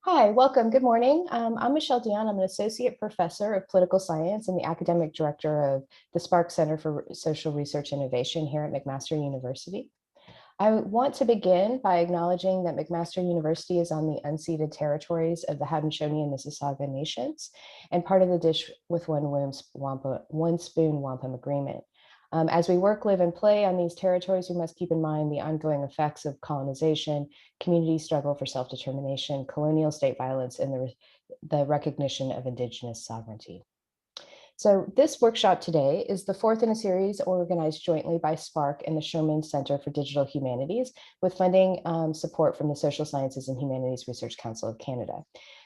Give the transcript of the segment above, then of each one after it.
Hi, welcome. Good morning. I'm Michelle Dion. I'm an associate professor of political science and the academic director of the Spark Center for Social Research Innovation here at McMaster University. I want to begin by acknowledging that McMaster University is on the unceded territories of the Haudenosaunee and Mississauga nations and part of the Dish with One Spoon Wampum Agreement. As we work, live, and play on these territories, we must keep in mind the ongoing effects of colonization, community struggle for self-determination, colonial state violence, and the recognition of Indigenous sovereignty. So this workshop today is the fourth in a series organized jointly by Spark and the Sherman Center for Digital Humanities with funding support from the Social Sciences and Humanities Research Council of Canada.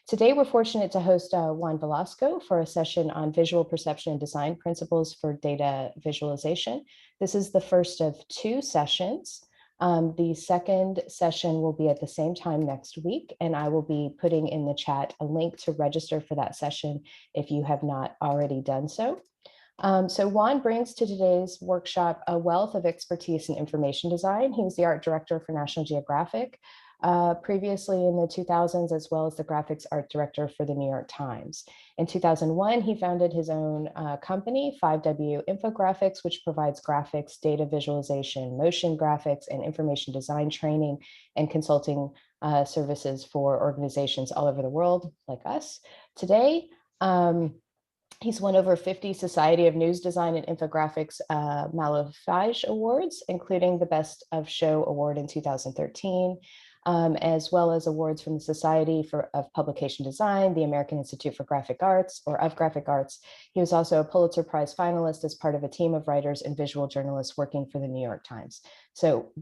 Today, we're fortunate to host Juan Velasco for a session on visual perception and design principles for data visualization. This is the first of two sessions. The second session will be at the same time next week, and I will be putting in the chat a link to register for that session if you have not already done so. So Juan brings to today's workshop a wealth of expertise in information design. He was the art director for National Geographic previously in the 2000s, as well as the graphics art director for the New York Times. In 2001, he founded his own company, 5W Infographics, which provides graphics, data visualization, motion graphics, and information design training and consulting services for organizations all over the world, like us. Today, he's won over 50 Society of News Design and Infographics Malafage Awards, including the Best of Show Award in 2013, as well as awards from the Society of Publication Design, the American Institute for Graphic Arts, or of Graphic Arts. He was also a Pulitzer Prize finalist as part of a team of writers and visual journalists working for the New York Times. So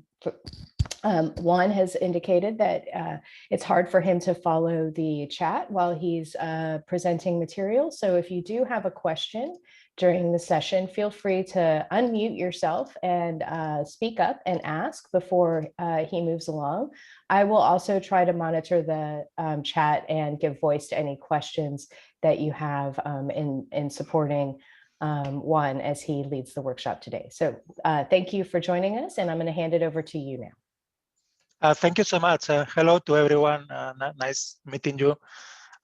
Juan has indicated that it's hard for him to follow the chat while he's presenting material. So if you do have a question during the session, feel free to unmute yourself and speak up and ask before he moves along. I will also try to monitor the chat and give voice to any questions that you have in supporting Juan as he leads the workshop today. So thank you for joining us, and I'm going to hand it over to you now. Thank you so much. Hello to everyone. Nice meeting you.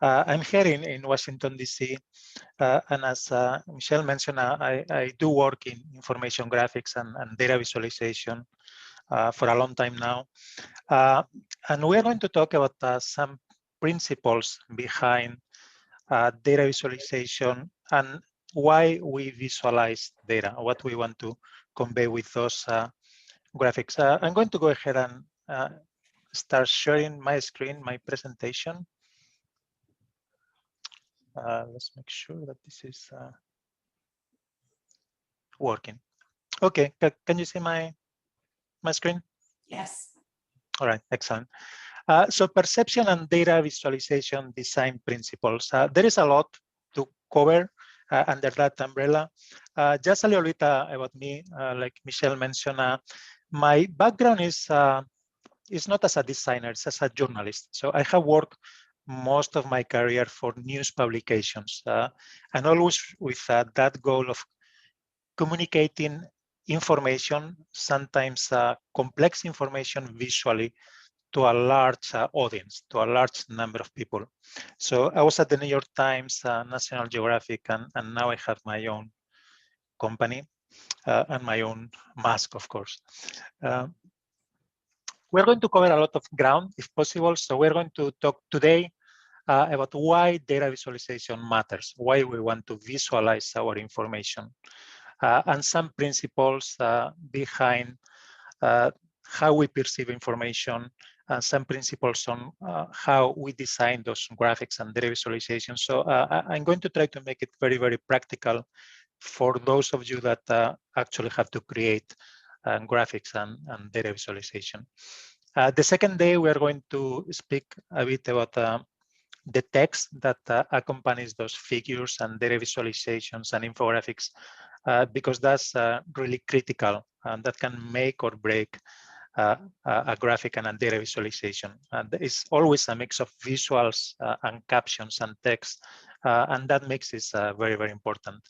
I'm here in Washington, D.C. And as Michelle mentioned, I do work in information graphics and data visualization for a long time now. And we're going to talk about some principles behind data visualization and why we visualize data, what we want to convey with those graphics. I'm going to go ahead and start sharing my screen, my presentation. Let's make sure that this is working. Okay, can you see my screen? Yes. All right, excellent. So perception and data visualization design principles. There is a lot to cover under that umbrella. Just a little bit about me, like Michelle mentioned, my background is not as a designer, it's as a journalist. So I have worked most of my career for news publications, and always with that goal of communicating information, sometimes complex information visually, to a large audience, to a large number of people. So I was at the New York Times, National Geographic, and now I have my own company and my own mask, of course. We're going to cover a lot of ground, if possible. So we're going to talk today about why data visualization matters, why we want to visualize our information, and some principles behind how we perceive information, and some principles on how we design those graphics and data visualization. So I'm going to try to make it very, very practical for those of you that actually have to create graphics and data visualization. The second day, we are going to speak a bit about the text that accompanies those figures and data visualizations and infographics, because that's really critical, and that can make or break a graphic and a data visualization. And it's always a mix of visuals and captions and text, and that mix is very, very important.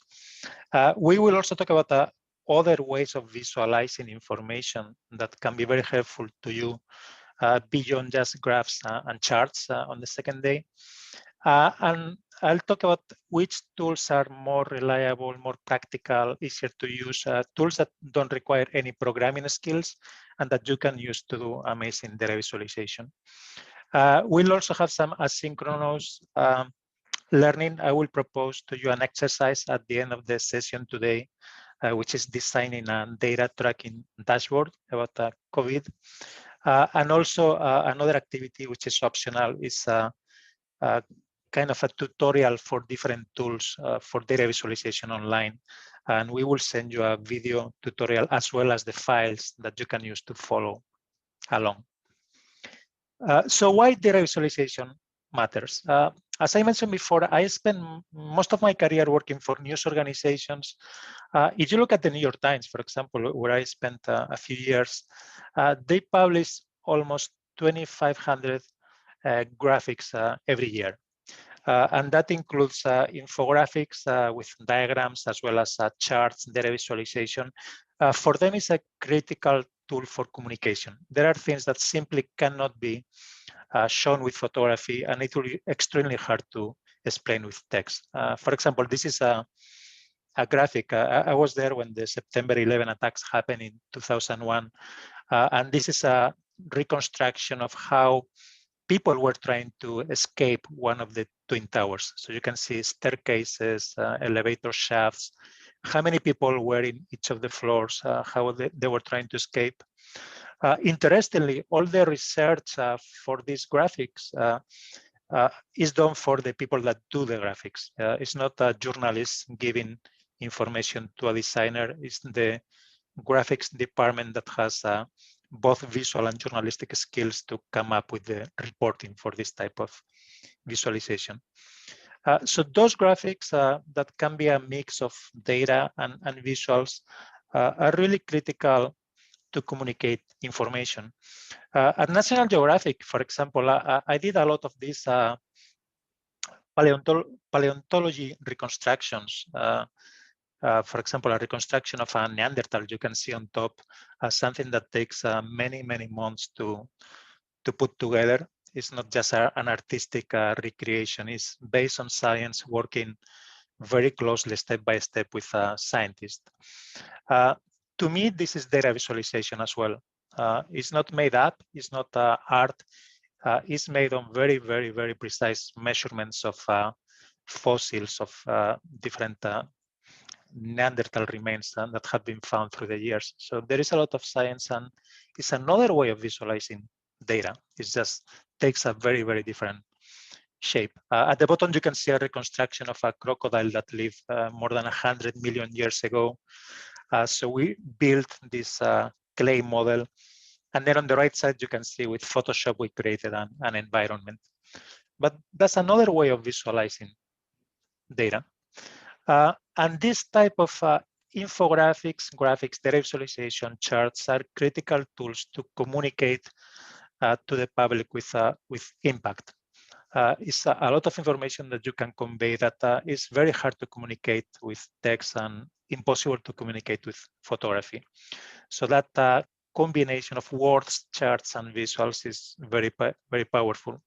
We will also talk about other ways of visualizing information that can be very helpful to you beyond just graphs and charts on the second day. And I'll talk about which tools are more reliable, more practical, easier to use, tools that don't require any programming skills and that you can use to do amazing data visualization. We'll also have some asynchronous learning. I will propose to you an exercise at the end of the session today, which is designing a data tracking dashboard about COVID. And also another activity which is optional is kind of a tutorial for different tools for data visualization online. And we will send you a video tutorial as well as the files that you can use to follow along. So why data visualization matters? As I mentioned before, I spent most of my career working for news organizations. If you look at the New York Times, for example, where I spent a few years, they publish almost 2,500 graphics every year. And that includes infographics with diagrams as well as charts, data visualization. For them, it's a critical tool for communication. There are things that simply cannot be shown with photography, and it will be extremely hard to explain with text. For example, this is a graphic. I was there when the September 11 attacks happened in 2001, and this is a reconstruction of how people were trying to escape one of the Twin Towers. So you can see staircases, elevator shafts, how many people were in each of the floors, how they were trying to escape. Interestingly, all the research for these graphics is done for the people that do the graphics. It's not a journalist giving information to a designer. It's the graphics department that has both visual and journalistic skills to come up with the reporting for this type of visualization. So those graphics that can be a mix of data and visuals are really critical to communicate information. At National Geographic, for example, I did a lot of these paleontology reconstructions. For example, a reconstruction of a Neanderthal you can see on top, something that takes many, many months to put together. It's not just an artistic recreation. It's based on science, working very closely, step by step, with scientists. To me, this is data visualization as well. It's not made up. It's not art. It's made on very, very, very precise measurements of fossils of different Neanderthal remains that have been found through the years. So there is a lot of science, and it's another way of visualizing data. It just takes a very, very different shape. At the bottom, you can see a reconstruction of a crocodile that lived more than 100 million years ago. So we built this clay model. And then on the right side, you can see with Photoshop, we created an environment. But that's another way of visualizing data. And this type of infographics, graphics, data visualization, charts are critical tools to communicate to the public with impact. It's a lot of information that you can convey that is very hard to communicate with text and impossible to communicate with photography. So that combination of words, charts, and visuals is very, very powerful.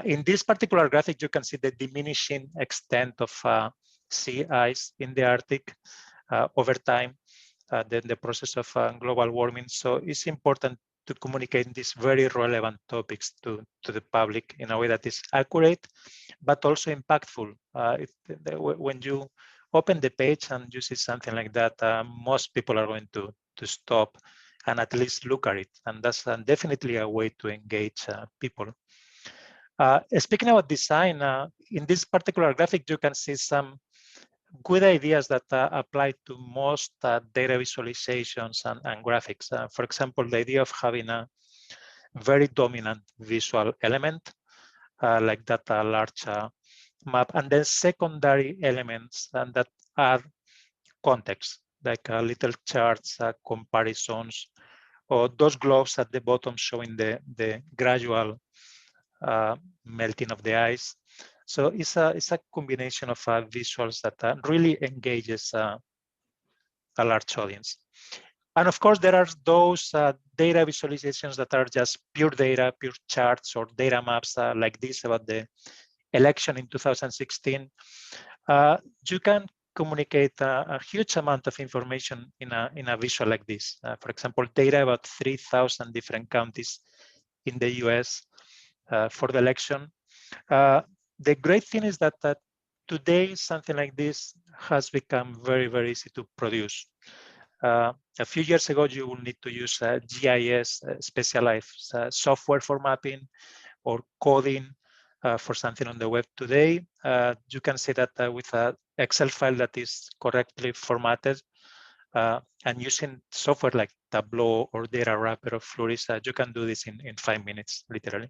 In this particular graphic, you can see the diminishing extent of sea ice in the Arctic over time, then the process of global warming. So it's important to communicate these very relevant topics to the public in a way that is accurate, but also impactful. When you open the page and you see something like that, most people are going to stop and at least look at it. And that's definitely a way to engage people. Speaking about design, in this particular graphic, you can see some good ideas that apply to most data visualizations and graphics. For example, the idea of having a very dominant visual element, like that large map, and then secondary elements that are context, like little charts, comparisons, or those globes at the bottom showing the gradual melting of the ice. So it's a combination of visuals that really engages a large audience. And of course, there are those data visualizations that are just pure data, pure charts or data maps like this about the election in 2016. You can communicate a huge amount of information in a visual like this. For example, data about 3,000 different counties in the US for the election. The great thing is that today something like this has become very, very easy to produce. A few years ago, you will need to use GIS, specialized software for mapping or coding for something on the web. Today, you can see that with an Excel file that is correctly formatted and using software like Tableau or Data Wrapper or Fluris, you can do this in 5 minutes, literally.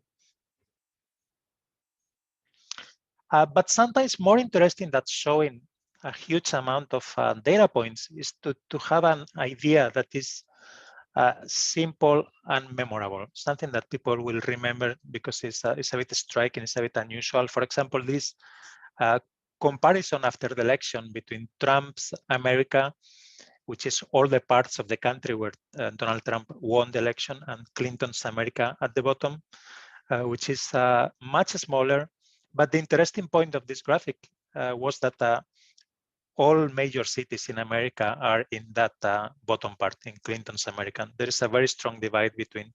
But sometimes more interesting than showing a huge amount of data points is to have an idea that is simple and memorable, something that people will remember because it's a bit striking, it's a bit unusual. For example, this comparison after the election between Trump's America, which is all the parts of the country where Donald Trump won the election, and Clinton's America at the bottom, which is much smaller. But the interesting point of this graphic was that all major cities in America are in that bottom part, in Clinton's America. There is a very strong divide between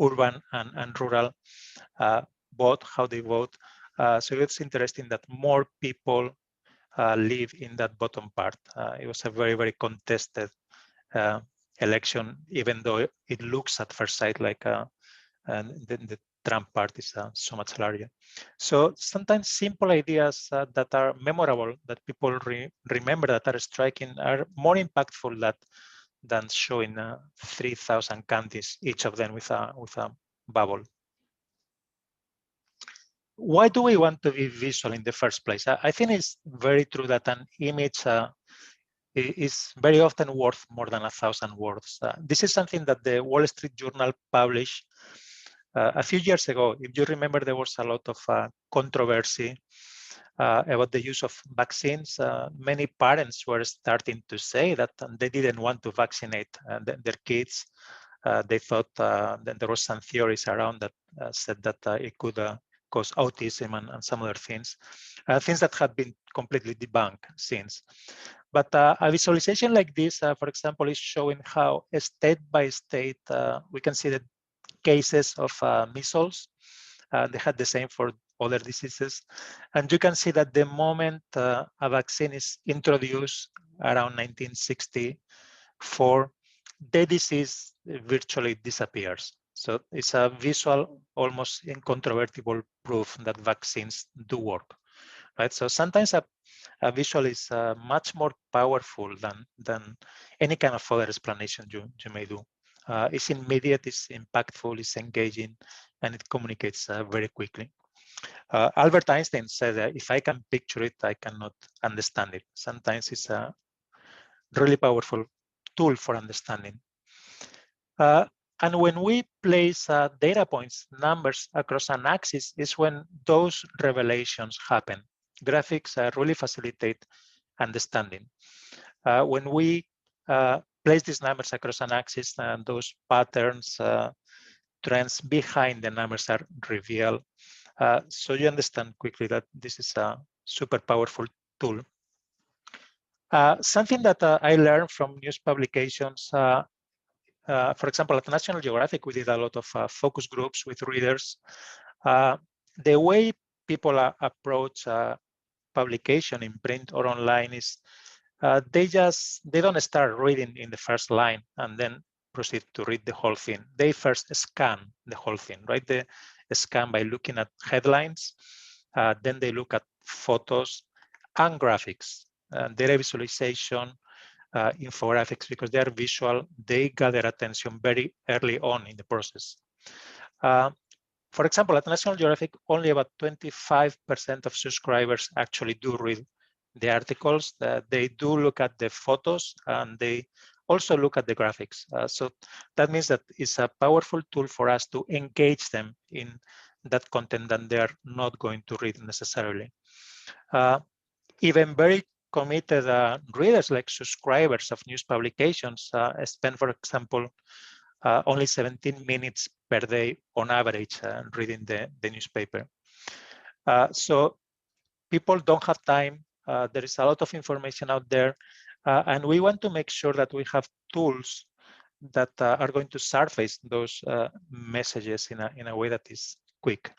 urban and rural vote, how they vote. So it's interesting that more people live in that bottom part. It was a very, very contested election, even though it looks at first sight like the Trump part is so much larger. So sometimes simple ideas that are memorable, that people remember, that are striking, are more impactful than showing 3,000 counties, each of them with a bubble. Why do we want to be visual in the first place? I think it's very true that an image is very often worth more than 1,000 words. This is something that the Wall Street Journal published a few years ago. If you remember, there was a lot of controversy about the use of vaccines. Many parents were starting to say that they didn't want to vaccinate their kids. They thought that there was some theories around that said that it could cause autism and some other things, things that have been completely debunked since. But a visualization like this, for example, is showing how state by state we can see the cases of measles. They had the same for other diseases. And you can see that the moment a vaccine is introduced around 1964, the disease virtually disappears. So it's a visual, almost incontrovertible proof that vaccines do work, right? So sometimes a visual is much more powerful than any kind of other explanation you may do. It's immediate, it's impactful, it's engaging, and it communicates very quickly. Albert Einstein said that if I can picture it, I cannot understand it. Sometimes it's a really powerful tool for understanding. And when we place data points, numbers across an axis is when those revelations happen. Graphics really facilitate understanding. When we place these numbers across an axis, and those patterns, trends behind the numbers are revealed. So you understand quickly that this is a super powerful tool. Something that I learned from news publications, for example, at National Geographic, we did a lot of focus groups with readers. The way people approach publication in print or online is they don't start reading in the first line and then proceed to read the whole thing. They first scan the whole thing, right? They scan by looking at headlines, then they look at photos and graphics, data visualization, infographics, because they are visual, they gather attention very early on in the process. For example, at National Geographic, only about 25% of subscribers actually do read the articles. They do look at the photos, and they also look at the graphics. So that means that it's a powerful tool for us to engage them in that content that they are not going to read necessarily. Even very committed readers, like subscribers of news publications, spend, for example, only 17 minutes per day on average reading the newspaper. So people don't have time. There is a lot of information out there. And we want to make sure that we have tools that are going to surface those messages in a way that is quick.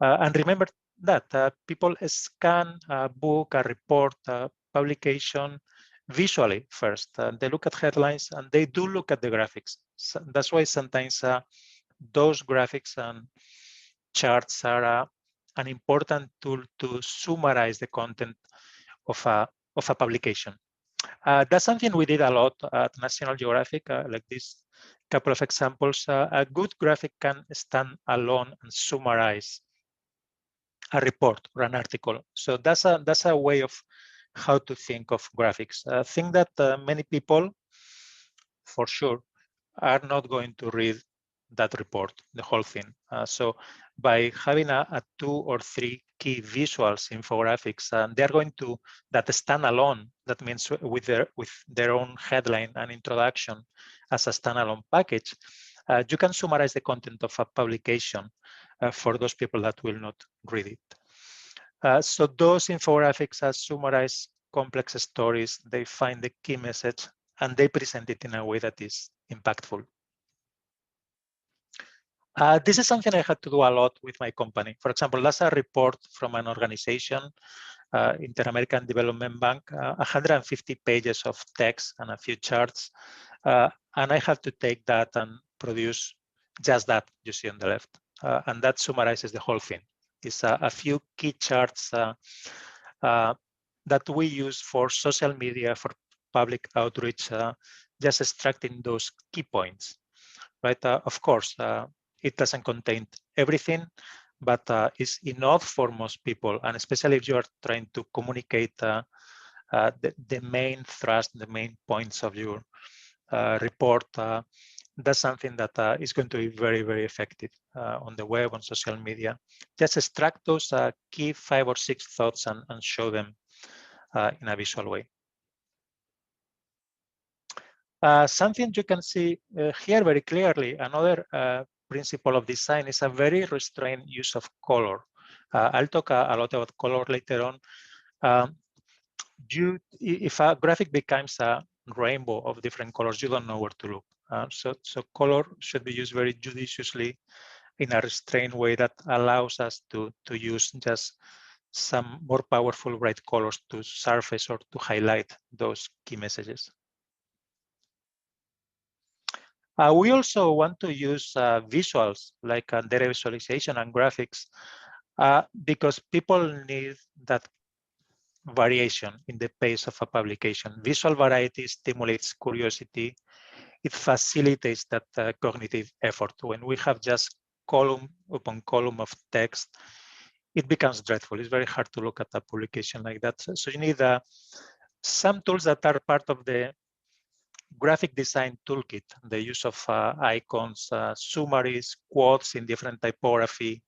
And remember that people scan a book, a report, a publication visually first. They look at headlines and they do look at the graphics. So that's why sometimes those graphics and charts are an important tool to summarize the content of a publication. That's something we did a lot at National Geographic, like this couple of examples. A good graphic can stand alone and summarize a report or an article. So that's a way of how to think of graphics. I think that many people, for sure, are not going to read that report, the whole thing. So by having a 2 or 3 key visuals, infographics, they're going to, that stand alone, that means with their own headline and introduction as a standalone package, you can summarize the content of a publication for those people that will not read it. So those infographics summarize complex stories, they find the key message, and they present it in a way that is impactful. This is something I had to do a lot with my company. For example, that's a report from an organization, Inter-American Development Bank, 150 pages of text and a few charts. And I have to take that and produce just that you see on the left. And that summarizes the whole thing. It's a few key charts that we use for social media, for public outreach, just extracting those key points, right? Of course, it doesn't contain everything, but it's enough for most people, and especially if you are trying to communicate the main thrust, the main points of your report. That's something that is going to be very, very effective on the web, on social media. Just extract those key 5 or 6 thoughts and show them in a visual way. Something you can see here very clearly, another principle of design is a very restrained use of color. I'll talk a lot about color later on. If a graphic becomes a rainbow of different colors, you don't know where to look. So color should be used very judiciously in a restrained way that allows us to use just some more powerful bright colors to surface or to highlight those key messages. We also want to use visuals like data visualization and graphics because people need that variation in the pace of a publication. Visual variety stimulates curiosity. It facilitates that cognitive effort. When we have just column upon column of text, it becomes dreadful. It's very hard to look at a publication like that. So you need some tools that are part of the graphic design toolkit, the use of icons, summaries, quotes in different typography,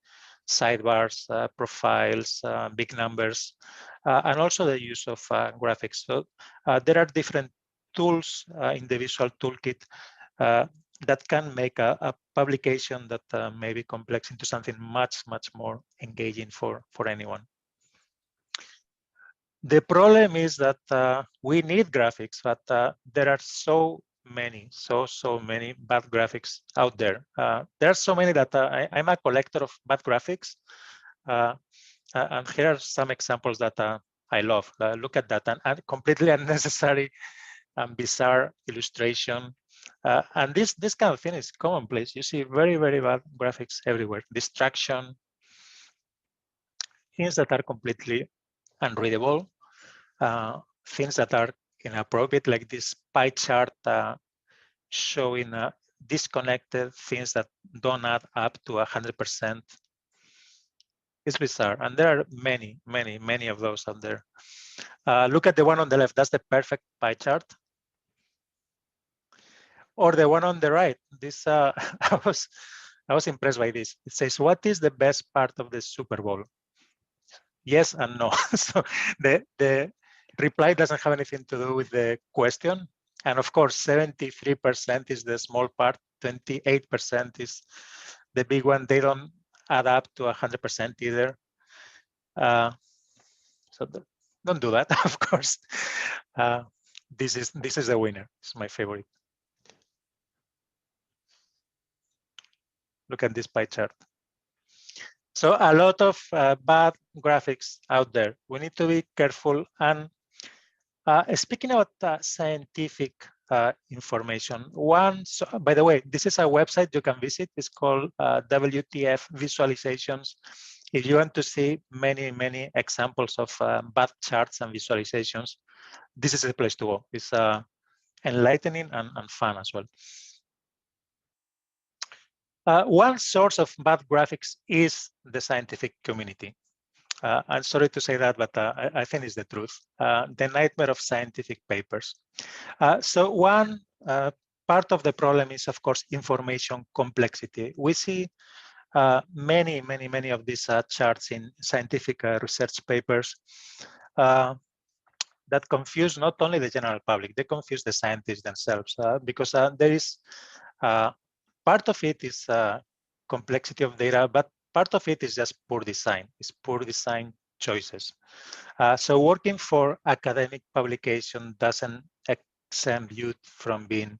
sidebars, profiles, big numbers, and also the use of graphics. So there are different tools in the visual toolkit that can make a publication that may be complex into something much, much more engaging for anyone. The problem is that we need graphics, but there are so many bad graphics out there. There are so many that I'm a collector of bad graphics. And here are some examples that I love. Look at that, and completely unnecessary and bizarre illustration. And this kind of thing is commonplace. You see very, very bad graphics everywhere. Distraction, things that are completely unreadable. Things that are inappropriate, like this pie chart showing disconnected things that don't add up to 100%. It's bizarre, and there are many, many, many of those out there. Look at the one on the left. That's the perfect pie chart. Or the one on the right. This I was impressed by this. It says, "What is the best part of the Super Bowl?" Yes and no. So the reply doesn't have anything to do with the question. And of course, 73% is the small part, 28% is the big one. They don't add up to 100% either. So don't do that, of course. This is the winner. It's my favorite. Look at this pie chart. So a lot of bad graphics out there. We need to be careful. And speaking about scientific information, by the way, this is a website you can visit. It's called WTF Visualizations. If you want to see many examples of bad charts and visualizations, this is the place to go. It's enlightening and fun as well. One source of bad graphics is the scientific community. I'm sorry to say that, but I think it's the truth. The nightmare of scientific papers. So one part of the problem is, of course, information complexity. We see many of these charts in scientific research papers that confuse not only the general public, they confuse the scientists themselves because there is part of it is complexity of data, but part of it is just poor design. It's poor design choices. So working for academic publication doesn't exempt you from being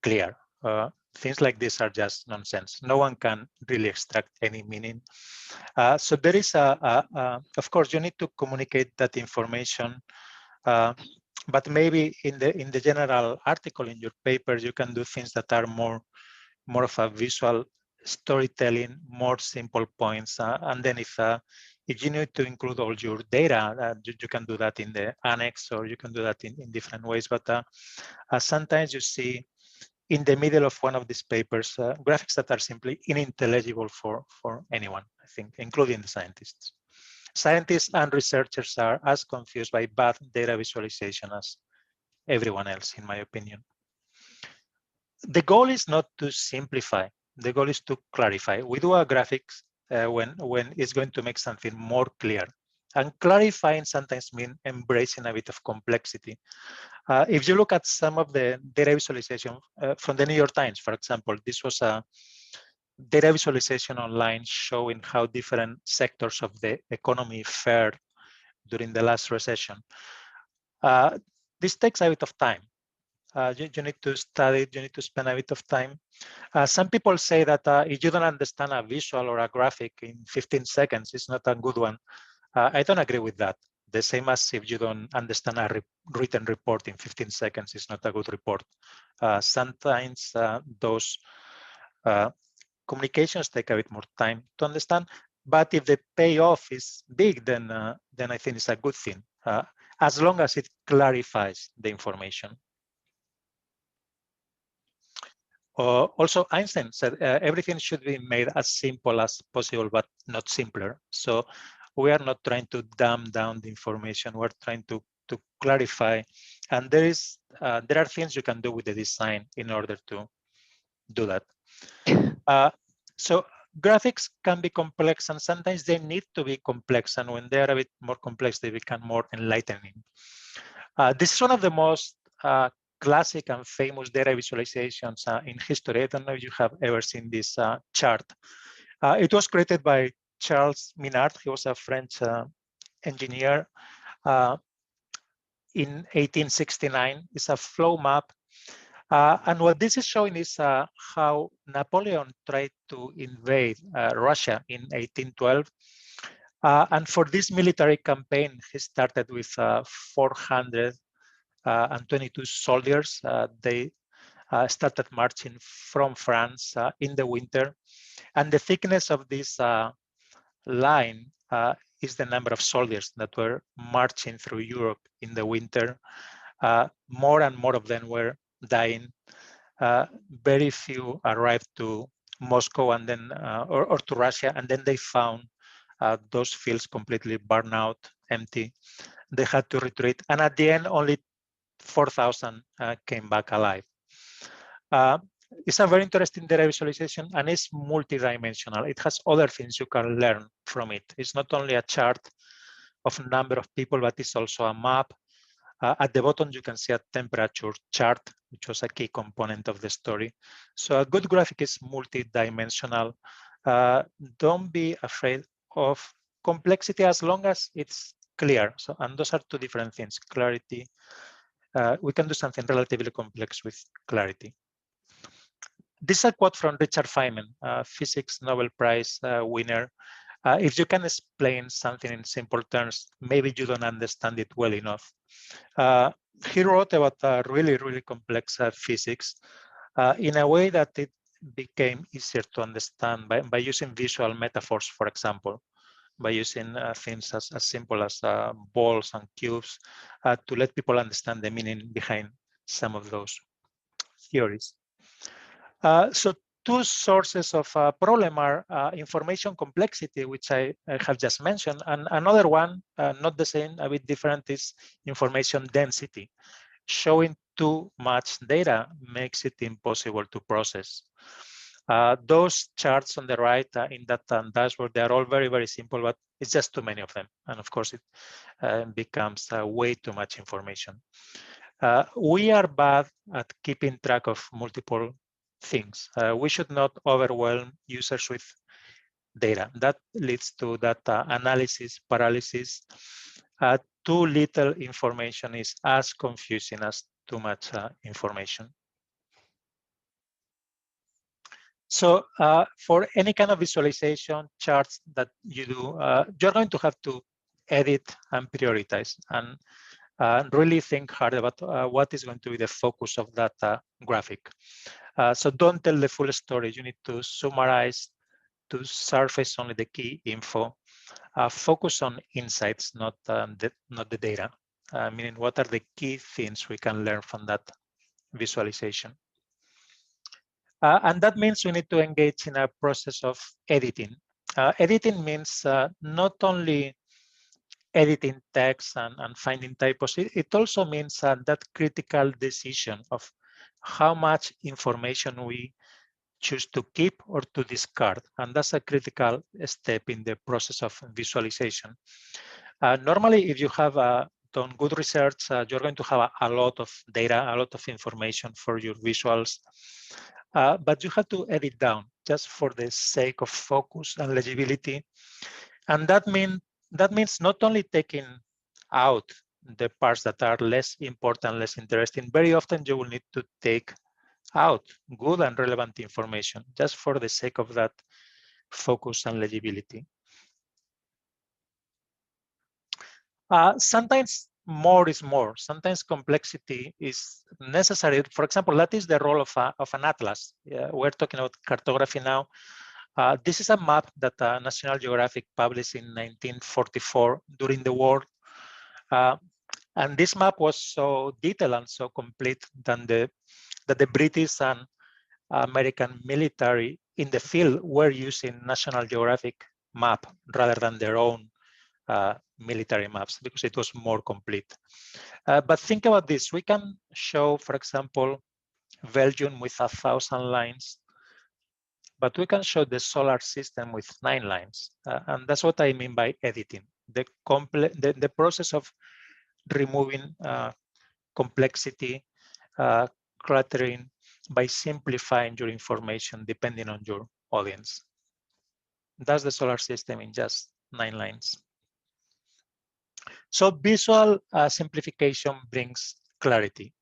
clear. Things like this are just nonsense. No one can really extract any meaning. So there is of course, you need to communicate that information, but maybe in the general article in your paper, you can do things that are more of a visual storytelling, more simple points. And then if you need to include all your data, you can do that in the annex, or you can do that in different ways. But sometimes you see in the middle of one of these papers, graphics that are simply unintelligible for anyone, I think, including the scientists. Scientists and researchers are as confused by bad data visualization as everyone else, in my opinion. The goal is not to simplify. The goal is to clarify. We do our graphics when it's going to make something more clear. And clarifying sometimes means embracing a bit of complexity. If you look at some of the data visualization from the New York Times, for example, this was a data visualization online showing how different sectors of the economy fared during the last recession. This takes a bit of time. You need to study it, you need to spend a bit of time. Some people say that if you don't understand a visual or a graphic in 15 seconds, it's not a good one. I don't agree with that. The same as if you don't understand a written report in 15 seconds, it's not a good report. Sometimes those communications take a bit more time to understand, but if the payoff is big, then I think it's a good thing, as long as it clarifies the information. Also, Einstein said everything should be made as simple as possible, but not simpler. So we are not trying to dumb down the information. We're trying to clarify. And there are things you can do with the design in order to do that. So graphics can be complex, and sometimes they need to be complex. And when they're a bit more complex, they become more enlightening. This is one of the most classic and famous data visualizations in history. I don't know if you have ever seen this chart. It was created by Charles Minard. He was a French engineer in 1869. It's a flow map. And what this is showing is how Napoleon tried to invade Russia in 1812. And for this military campaign, he started with 422 soldiers. They started marching from France in the winter. And the thickness of this line is the number of soldiers that were marching through Europe in the winter. More and more of them were dying. Very few arrived to Moscow and then or to Russia, and then they found those fields completely burned out, empty. They had to retreat, and at the end, only 4,000 came back alive. It's a very interesting data visualization, and it's multidimensional. It has other things you can learn from it. It's not only a chart of number of people, but it's also a map. At the bottom, you can see a temperature chart, which was a key component of the story. So a good graphic is multi-dimensional. Don't be afraid of complexity as long as it's clear. So, and those are two different things, clarity. We can do something relatively complex with clarity. This is a quote from Richard Feynman, physics Nobel Prize winner. If you can explain something in simple terms, maybe you don't understand it well enough. He wrote about really, really complex physics in a way that it became easier to understand by using visual metaphors, for example, by using things as simple as balls and cubes to let people understand the meaning behind some of those theories. So two sources of problem are information complexity, which I have just mentioned, and another one, not the same, a bit different, is information density. Showing too much data makes it impossible to process. Those charts on the right in that dashboard, they are all very, very simple, but it's just too many of them. And of course, it becomes way too much information. We are bad at keeping track of multiple things. We should not overwhelm users with data. That leads to data analysis paralysis. Too little information is as confusing as too much information. So for any kind of visualization charts that you do, you're going to have to edit and prioritize and really think hard about what is going to be the focus of that graphic. So don't tell the full story. You need to summarize, to surface only the key info. Focus on insights, not the data. Meaning, what are the key things we can learn from that visualization? And that means we need to engage in a process of editing. Editing means not only editing text and finding typos, it also means that critical decision of how much information we choose to keep or to discard. And that's a critical step in the process of visualization. Normally, if you have done good research, you're going to have a lot of data, a lot of information for your visuals. But you have to edit down just for the sake of focus and legibility. And that means not only taking out the parts that are less important, less interesting. Very often you will need to take out good and relevant information just for the sake of that focus and legibility. Sometimes more is more. Sometimes complexity is necessary. For example, that is the role of an atlas. We're talking about cartography now. This is a map that National Geographic published in 1944 during the war. And this map was so detailed and so complete that the British and American military in the field were using National Geographic map rather than their own military maps because it was more complete. But think about this. We can show, for example, Belgium with 1,000 lines, but we can show the solar system with 9 lines. And that's what I mean by editing. The process of removing complexity, cluttering by simplifying your information depending on your audience. That's the solar system in just 9 lines. So visual simplification brings clarity.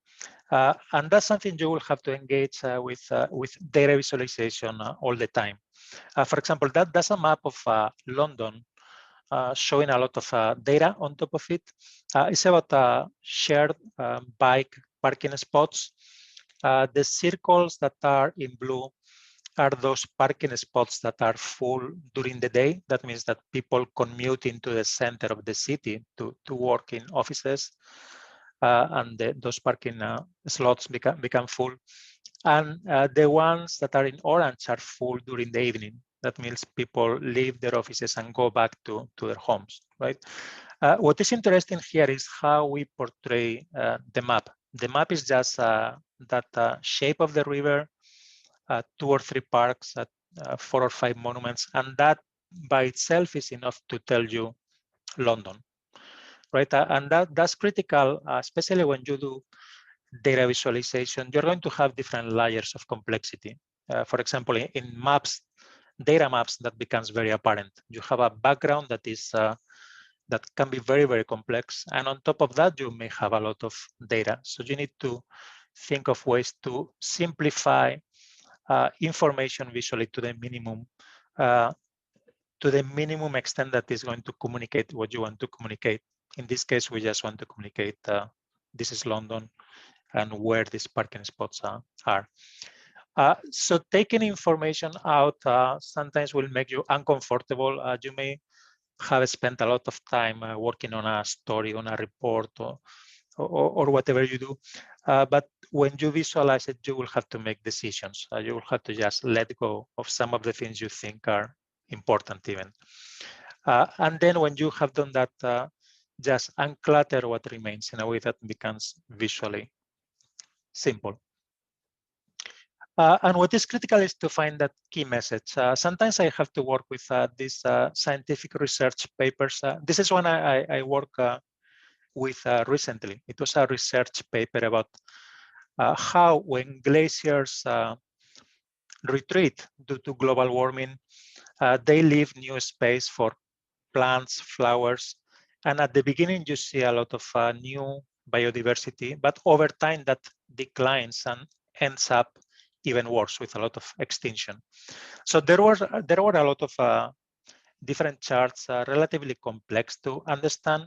And that's something you will have to engage with data visualization all the time. For example, that's a map of London showing a lot of data on top of it. It's about shared bike parking spots. The circles that are in blue are those parking spots that are full during the day. That means that people commute into the center of the city to work in offices, and those parking slots become full. And the ones that are in orange are full during the evening. That means people leave their offices and go back to their homes, right? What is interesting here is how we portray the map. The map is just that shape of the river, 2 or 3 parks, 4 or 5 monuments, and that by itself is enough to tell you London. right? And that's critical, especially when you do data visualization. You're going to have different layers of complexity. For example, in maps, data maps, that becomes very apparent. You have a background that is that can be very, very complex. And on top of that, you may have a lot of data. So you need to think of ways to simplify information visually to the minimum extent that is going to communicate what you want to communicate. In this case, we just want to communicate this is London and where these parking spots are. So taking information out sometimes will make you uncomfortable. You may have spent a lot of time working on a story, on a report, or whatever you do. But when you visualize it, you will have to make decisions. You will have to just let go of some of the things you think are important even. And then when you have done that, just unclutter what remains in a way that becomes visually simple. And what is critical is to find that key message. Sometimes I have to work with these scientific research papers. This is one I work with recently. It was a research paper about how when glaciers retreat due to global warming, they leave new space for plants, flowers. And at the beginning, you see a lot of new biodiversity, but over time that declines and ends up even worse with a lot of extinction. So there were a lot of different charts, relatively complex to understand,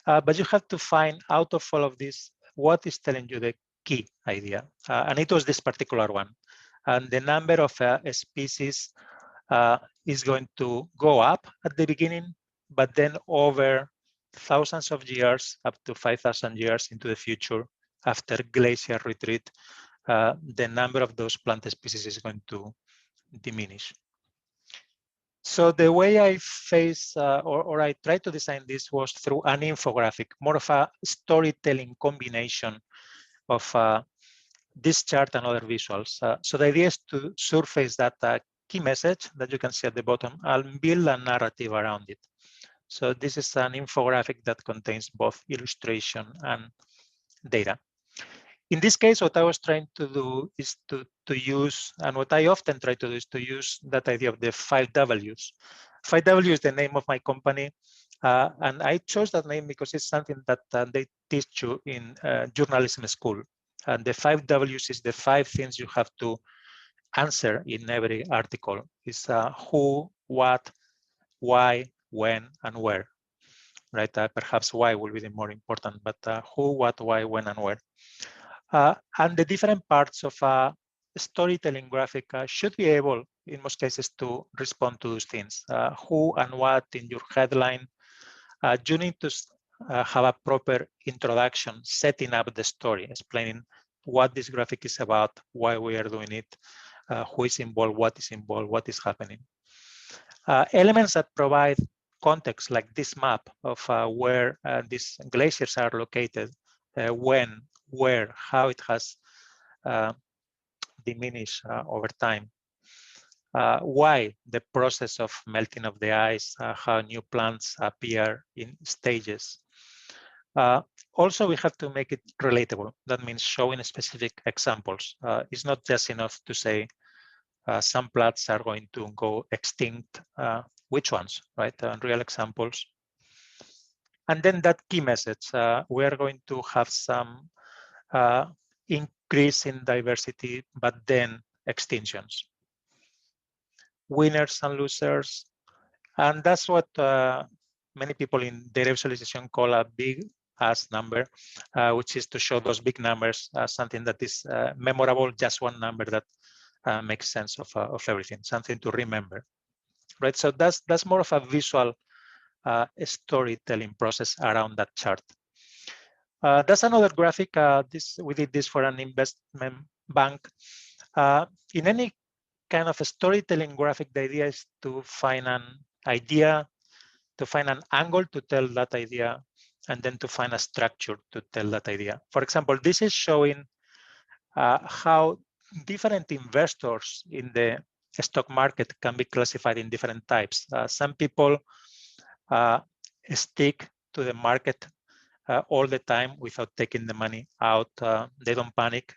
but you have to find out of all of this what is telling you the key idea, and it was this particular one. And the number of species is going to go up at the beginning, but then over thousands of years, up to 5,000 years into the future, after glacier retreat, the number of those plant species is going to diminish. So the way I face or I tried to design this was through an infographic, more of a storytelling combination of this chart and other visuals. So the idea is to surface that key message that you can see at the bottom and build a narrative around it. So this is an infographic that contains both illustration and data. In this case, what I was trying to do is to use, and what I often try to do is to use that idea of the 5 Ws. 5 W is the name of my company, and I chose that name because it's something that they teach you in journalism school. And the 5 Ws is the 5 things you have to answer in every article. It's who, what, why, when, and where. Right? Perhaps why will be the more important, but who, what, why, when, and where. And the different parts of a storytelling graphic should be able, in most cases, to respond to those things. Who and what in your headline. You need to have a proper introduction, setting up the story, explaining what this graphic is about, why we are doing it, who is involved, what is happening. Elements that provide context, like this map of where these glaciers are located, when, where, how it has diminished over time, why the process of melting of the ice, how new plants appear in stages. Also, we have to make it relatable. That means showing specific examples. It's not just enough to say some plants are going to go extinct. Which ones, right? Real examples. And then that key message, we are going to have some increase in diversity, but then extinctions. Winners and losers. And that's what many people in data visualization call a big ass number, which is to show those big numbers as something that is memorable, just one number that makes sense of everything, something to remember, right? So that's more of a visual storytelling process around that chart. That's another graphic. We did this for an investment bank. In any kind of a storytelling graphic, the idea is to find an idea, to find an angle to tell that idea, and then to find a structure to tell that idea. For example, this is showing how different investors in the stock market can be classified in different types. Some people stick to the market all the time without taking the money out. They don't panic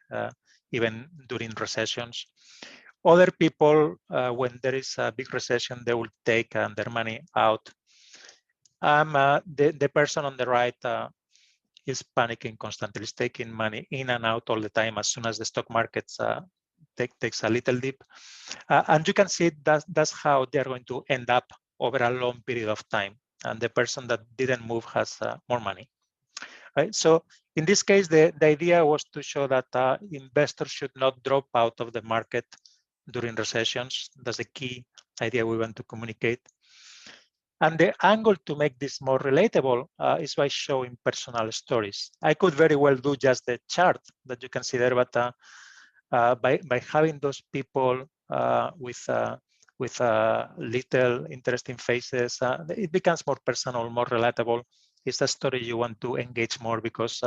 even during recessions. Other people, when there is a big recession, they will take their money out. The person on the right is panicking constantly, is taking money in and out all the time as soon as the stock markets takes a little dip. And you can see that's how they're going to end up over a long period of time. And the person that didn't move has more money. Right? So in this case, the idea was to show that investors should not drop out of the market during recessions. That's the key idea we want to communicate. And the angle to make this more relatable is by showing personal stories. I could very well do just the chart that you can see there, but by having those people with little interesting faces, it becomes more personal, more relatable. It's a story you want to engage more because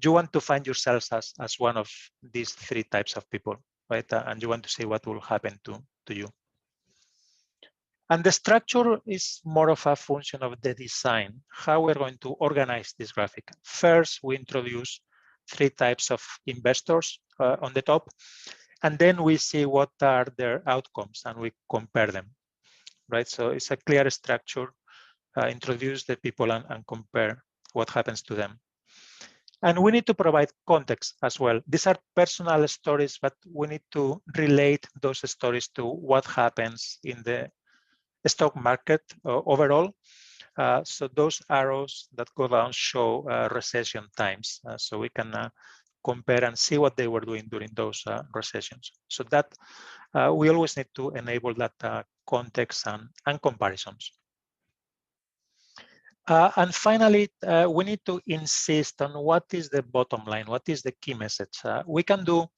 you want to find yourselves as one of these three types of people, right? And you want to see what will happen to you. And the structure is more of a function of the design, how we're going to organize this graphic. First, we introduce three types of investors on the top, and then we see what are their outcomes and we compare them, right? So it's a clear structure, introduce the people and compare what happens to them. And we need to provide context as well. These are personal stories, but we need to relate those stories to what happens in the stock market overall. So those arrows that go down show recession times. So we can compare and see what they were doing during those recessions. So that we always need to enable that context and comparisons. And finally, we need to insist on what is the bottom line, what is the key message. We can do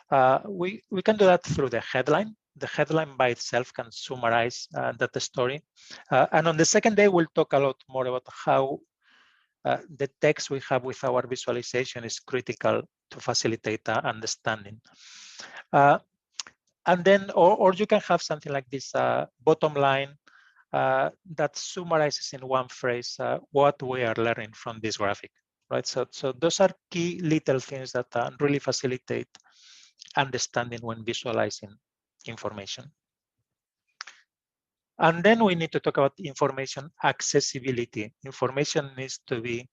that through the headline. The headline by itself can summarize that story. And on the second day, we'll talk a lot more about how the text we have with our visualization is critical to facilitate understanding. And then, or you can have something like this bottom line that summarizes in one phrase what we are learning from this graphic, right? So those are key little things that really facilitate understanding when visualizing information. And then we need to talk about information accessibility. Information needs to be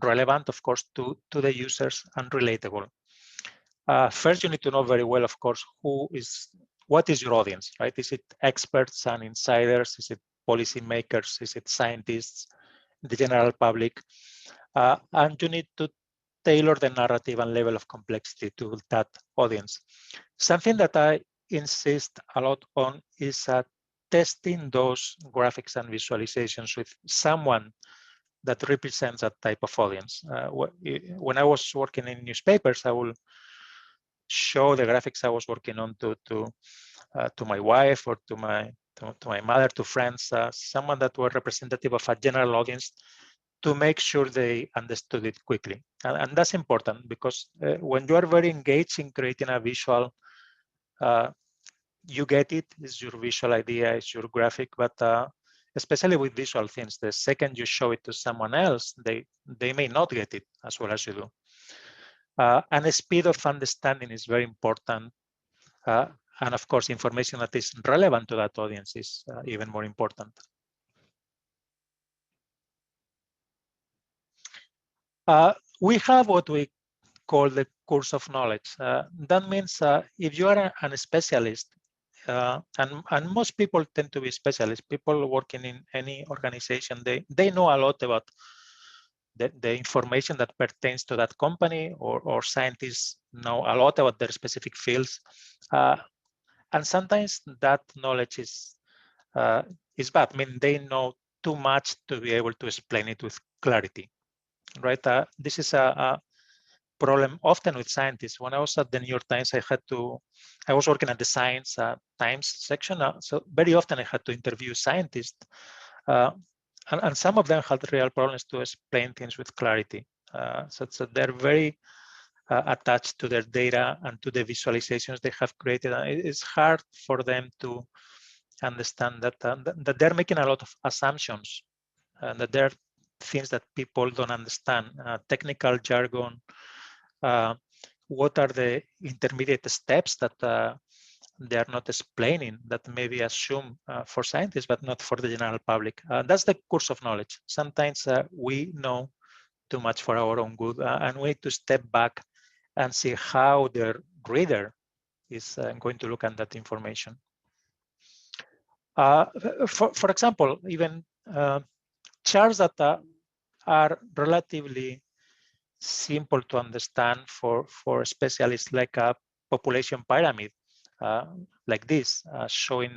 relevant, of course, to the users and relatable. First, you need to know very well, of course, what is your audience, right? Is it experts and insiders? Is it policymakers? Is it scientists, the general public? And you need to tailor the narrative and level of complexity to that audience. Something that I insist a lot on is testing those graphics and visualizations with someone that represents that type of audience. When I was working in newspapers, I will show the graphics I was working on to my wife or to my mother, to friends, someone that were representative of a general audience, to make sure they understood it quickly. And that's important because when you are very engaged in creating a visual, you get it, it's your visual idea, it's your graphic, but especially with visual things, the second you show it to someone else, they may not get it as well as you do. And the speed of understanding is very important. And of course, information that is relevant to that audience is even more important. We have what we call the course of knowledge. That means if you are a specialist, and most people tend to be specialists, people working in any organization, they know a lot about the information that pertains to that company, or scientists know a lot about their specific fields. And sometimes that knowledge is bad. I mean, they know too much to be able to explain it with clarity, right? This is a problem often with scientists. When I was at the New York Times, I was working at the Science Times section. So very often I had to interview scientists, and some of them had real problems to explain things with clarity. So they're very attached to their data and to the visualizations they have created. And it's hard for them to understand that they're making a lot of assumptions that there are things that people don't understand, technical jargon, what are the intermediate steps that they are not explaining that maybe assume for scientists, but not for the general public. That's the course of knowledge. Sometimes we know too much for our own good, and we need to step back and see how the reader is going to look at that information. For example, even charts that are relatively simple to understand for specialists, like a population pyramid, like this, showing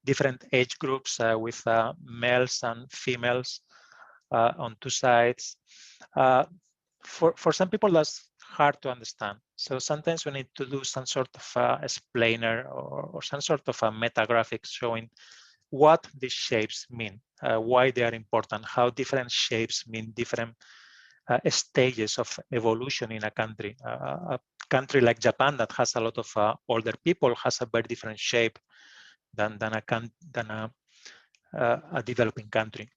different age groups with males and females on two sides. For some people, that's hard to understand. So sometimes we need to do some sort of explainer or some sort of a meta graphic showing what these shapes mean, why they are important, how different shapes mean different stages of evolution in a country. A country like Japan that has a lot of older people has a very different shape than a developing country.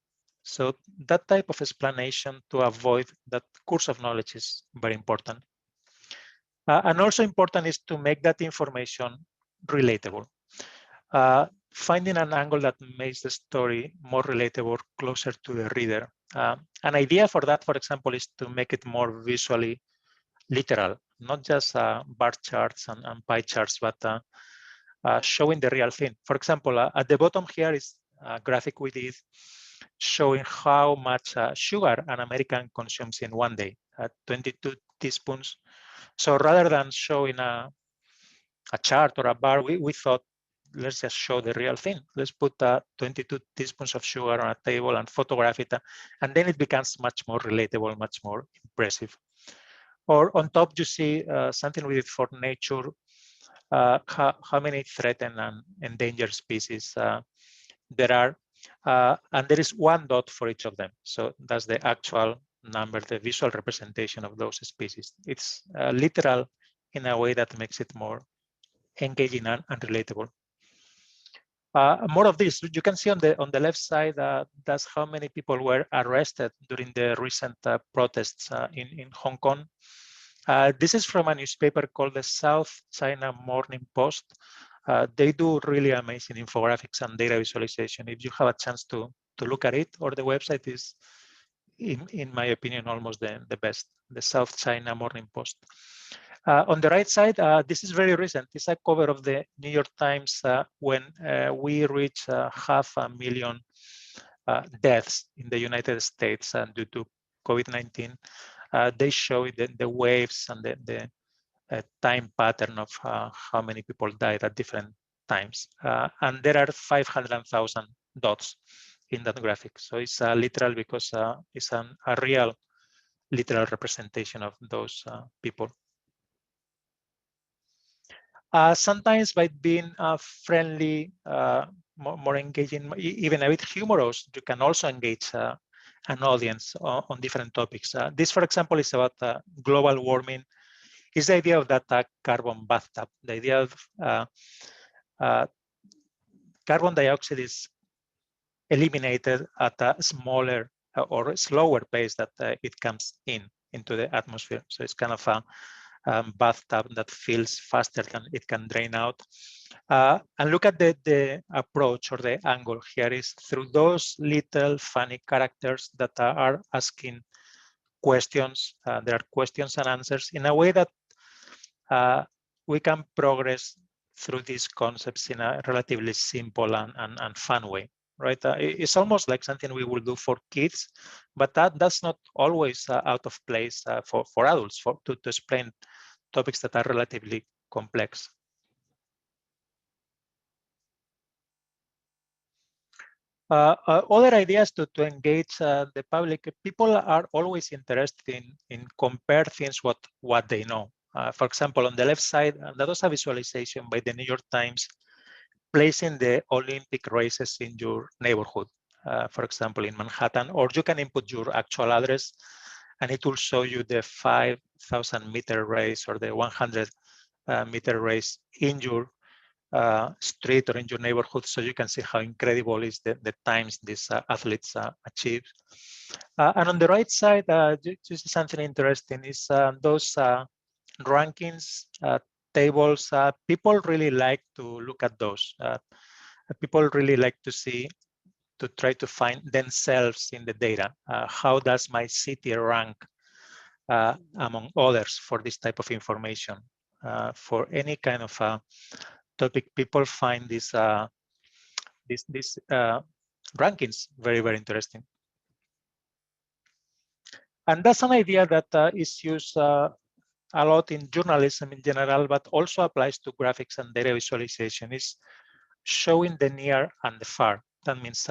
So that type of explanation to avoid that course of knowledge is very important. And also important is to make that information relatable. Finding an angle that makes the story more relatable, closer to the reader. An idea for that, for example, is to make it more visually literal, not just bar charts and pie charts, but showing the real thing. For example, at the bottom here is a graphic we did showing how much sugar an American consumes in one day, 22 teaspoons. So rather than showing a chart or a bar, we thought, let's just show the real thing. Let's put 22 teaspoons of sugar on a table and photograph it, and then it becomes much more relatable, much more impressive. Or on top, you see something we did for nature, how many threatened and endangered species there are, and there is one dot for each of them. So that's the actual number, the visual representation of those species. It's literal in a way that makes it more engaging and relatable. More of this, you can see on the left side, that's how many people were arrested during the recent protests in Hong Kong. This is from a newspaper called the South China Morning Post. They do really amazing infographics and data visualization. If you have a chance to look at it, or the website is, in my opinion, almost the best, the South China Morning Post. On the right side, this is very recent. It's a cover of the New York Times when we reached 500,000 deaths in the United States due to COVID-19. They show the waves and the time pattern of how many people died at different times. And there are 500,000 dots in that graphic. So it's literal because it's a real literal representation of those people. Sometimes by being friendly, more engaging, even a bit humorous, you can also engage an audience on different topics. This, for example, is about global warming. It's the idea of that carbon bathtub. The idea of carbon dioxide is eliminated at a smaller or slower pace that it comes into the atmosphere. So it's kind of a bathtub that fills faster than it can drain out. And look at the approach or the angle here is through those little funny characters that are asking questions. There are questions and answers in a way that we can progress through these concepts in a relatively simple and fun way. Right? It's almost like something we will do for kids, but that's not always out of place for adults to explain topics that are relatively complex. Other ideas to engage the public. People are always interested in compare things what they know. For example, on the left side, that was a visualization by the New York Times placing the Olympic races in your neighborhood, for example, in Manhattan, or you can input your actual address and it will show you the 5,000 meter race or the 100 meter race in your street or in your neighborhood, so you can see how incredible is the times these athletes achieve. And on the right side, just something interesting is those rankings, tables. People really like to look at those. People really like to try to find themselves in the data. How does my city rank among others for this type of information? For any kind of topic, people find these rankings very, very interesting. And that's an idea that is used a lot in journalism in general, but also applies to graphics and data visualization, is showing the near and the far. That means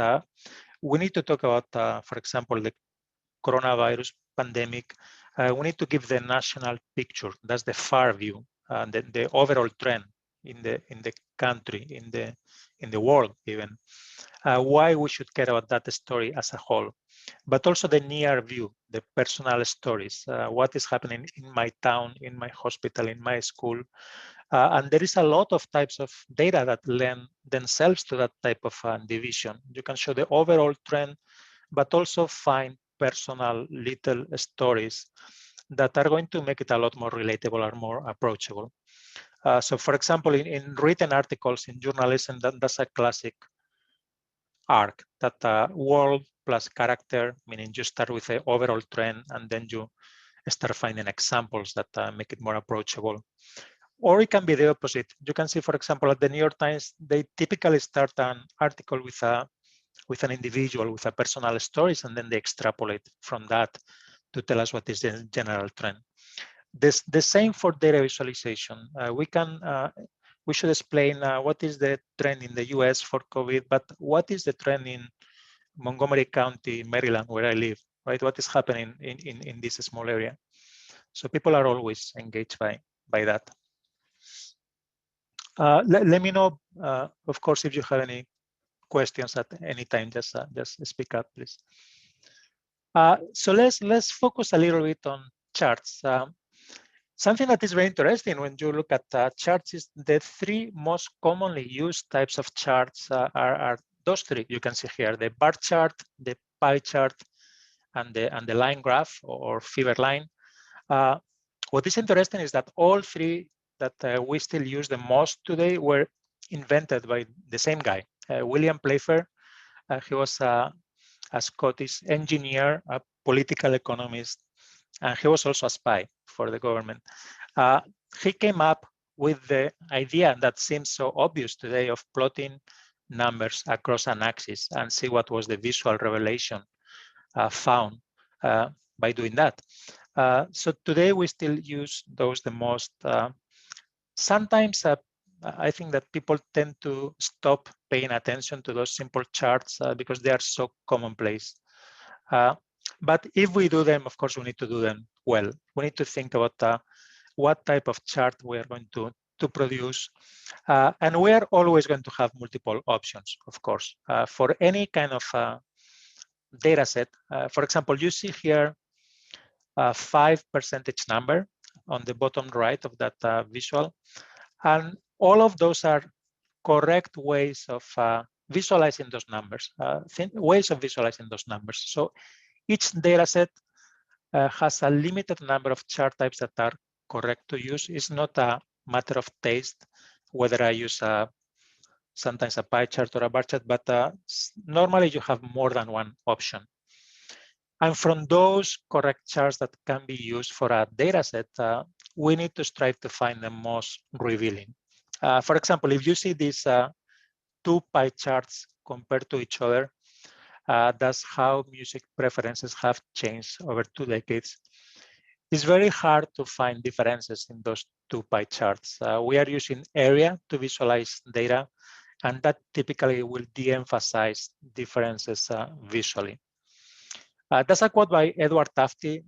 we need to talk about, for example, the coronavirus pandemic. We need to give the national picture. That's the far view, the overall trend in the country, in the world even. Why we should care about that story as a whole, but also the near view, the personal stories, what is happening in my town, in my hospital, in my school. And there is a lot of types of data that lend themselves to that type of division. You can show the overall trend, but also find personal little stories that are going to make it a lot more relatable or more approachable. So for example, in written articles in journalism, that's a classic arc, that world plus character, meaning you start with the overall trend and then you start finding examples that make it more approachable. Or it can be the opposite. You can see, for example, at the New York Times, they typically start an article with an individual, with a personal stories, and then they extrapolate from that to tell us what is the general trend. The same for data visualization. We should explain what is the trend in the US for COVID, but what is the trend in Montgomery County, Maryland, where I live, right? What is happening in this small area? So people are always engaged by that. Let me know, of course, if you have any questions at any time, just speak up, please. So let's focus a little bit on charts. Something that is very interesting when you look at charts is the three most commonly used types of charts are those three you can see here: the bar chart, the pie chart, and the line graph or fever line. What is interesting is that all three that we still use the most today were invented by the same guy, William Playfair. He was a Scottish engineer, a political economist, and he was also a spy for the government. He came up with the idea that seems so obvious today of plotting numbers across an axis and see what was the visual revelation found by doing that. So today we still use those the most. Sometimes I think that people tend to stop paying attention to those simple charts because they are so commonplace. But if we do them, of course, we need to do them well. We need to think about what type of chart we are going to produce. And we are always going to have multiple options, of course, for any kind of data set. For example, you see here 5% number on the bottom right of that visual. And all of those are correct ways of visualizing those numbers, ways of visualizing those numbers. So each data set has a limited number of chart types that are correct to use. It's not a matter of taste whether I use sometimes a pie chart or a bar chart, but normally you have more than one option. And from those correct charts that can be used for a data set, we need to strive to find the most revealing. For example, if you see these two pie charts compared to each other, that's how music preferences have changed over 2 decades. It's very hard to find differences in those two pie charts. We are using area to visualize data, and that typically will de-emphasize differences visually. That's a quote by Edward Tufte.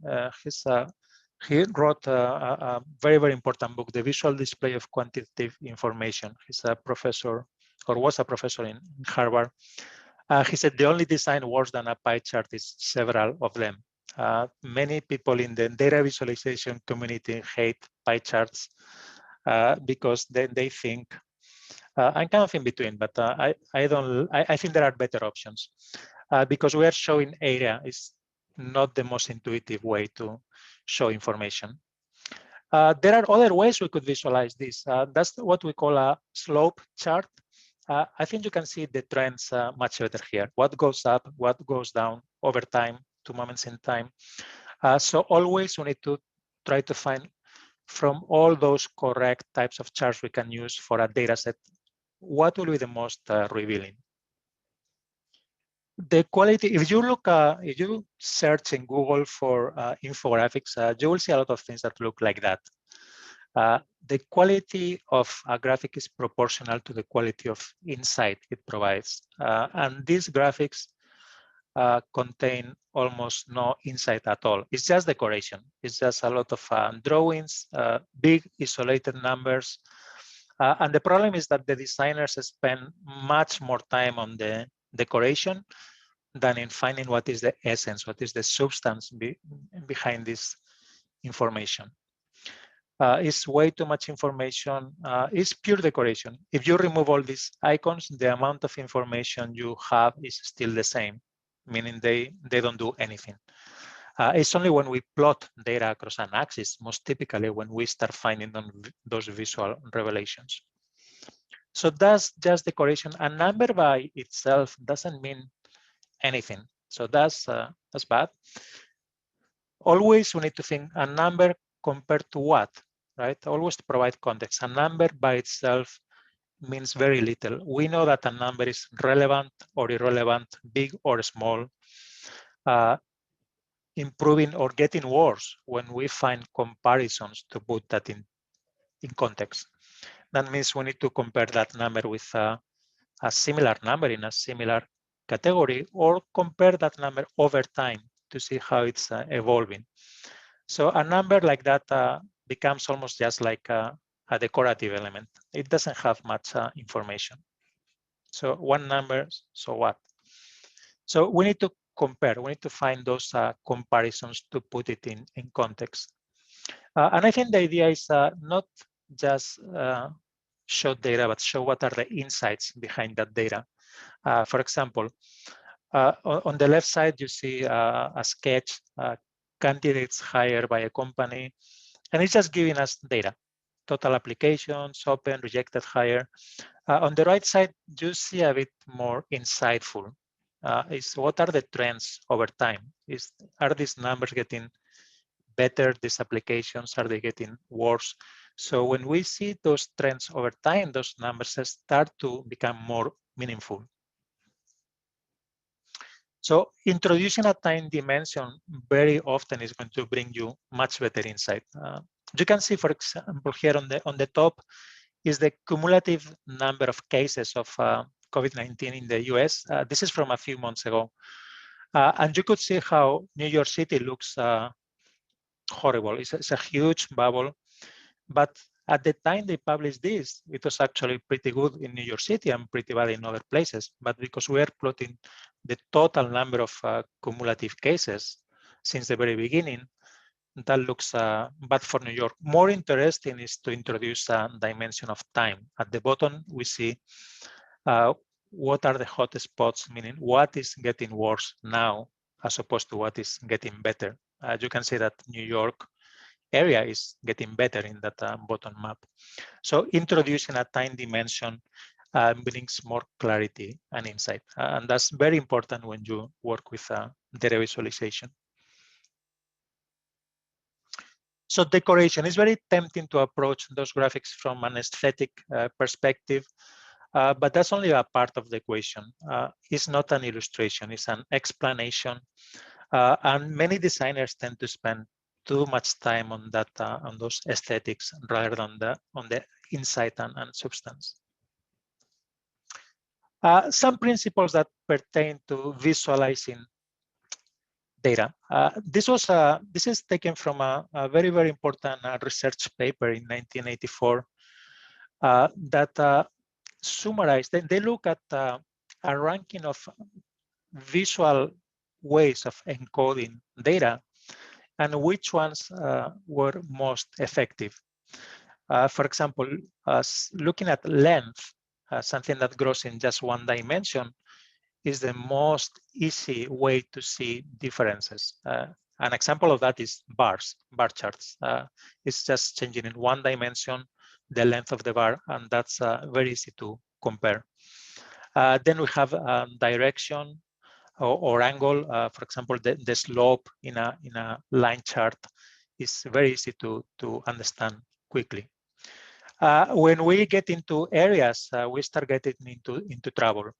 He wrote a very, very important book, The Visual Display of Quantitative Information. He's a professor, or was a professor in Harvard. He said the only design worse than a pie chart is several of them. Many people in the data visualization community hate pie charts because they think I'm kind of in between, but I think there are better options because we are showing area is not the most intuitive way to show information. There are other ways we could visualize this. That's what we call a slope chart. I think you can see the trends much better here. What goes up, what goes down over time, 2 moments in time. So always we need to try to find from all those correct types of charts we can use for a data set, what will be the most revealing. The quality, if you search in Google for infographics, you will see a lot of things that look like that. The quality of a graphic is proportional to the quality of insight it provides. And these graphics contain almost no insight at all. It's just decoration. It's just a lot of drawings, big isolated numbers. And the problem is that the designers spend much more time on the decoration than in finding what is the essence, what is the substance behind this information. It's way too much information. It's pure decoration. If you remove all these icons, the amount of information you have is still the same, meaning they don't do anything. It's only when we plot data across an axis, most typically when we start finding those visual revelations. So that's just decoration. A number by itself doesn't mean anything. So that's bad. Always we need to think a number compared to what, right? Always to provide context. A number by itself means very little. We know that a number is relevant or irrelevant, big or small, improving or getting worse when we find comparisons to put that in context. That means we need to compare that number with a similar number in a similar category, or compare that number over time to see how it's evolving. So a number like that becomes almost just like a decorative element. It doesn't have much information. So one number, so what? So we need to compare. We need to find those comparisons to put it in context. And I think the idea is not just show data, but show what are the insights behind that data. For example, on the left side, you see a sketch, candidates hired by a company, and it's just giving us data, total applications, open, rejected, hire. On the right side, you see a bit more insightful. Is what are the trends over time? Are these numbers getting better? These applications, are they getting worse? So when we see those trends over time, those numbers start to become more meaningful. So introducing a time dimension very often is going to bring you much better insight. You can see, for example, here on the top is the cumulative number of cases of COVID-19 in the US. This is from a few months ago. And you could see how New York City looks horrible. It's a huge bubble. But at the time they published this, it was actually pretty good in New York City and pretty bad in other places. But because we are plotting the total number of cumulative cases since the very beginning, that looks bad for New York. More interesting is to introduce a dimension of time. At the bottom, we see what are the hot spots, meaning what is getting worse now as opposed to what is getting better. You can see that New York area is getting better in that bottom map. So introducing a time dimension brings more clarity and insight. And that's very important when you work with data visualization. So decoration is very tempting to approach those graphics from an aesthetic perspective, but that's only a part of the equation. It's not an illustration, it's an explanation. And many designers tend to spend too much time on that, on those aesthetics rather than on the insight and substance. Some principles that pertain to visualizing data. This is taken from a very, very important research paper in 1984 that summarized. They look at a ranking of visual ways of encoding data and which ones were most effective. For example, looking at length, something that grows in just one dimension, is the most easy way to see differences. An example of that is bar charts. It's just changing in one dimension the length of the bar, and that's very easy to compare. Then we have direction or angle. For example, the slope in a line chart is very easy to understand quickly. When we get into areas, we start getting into trouble.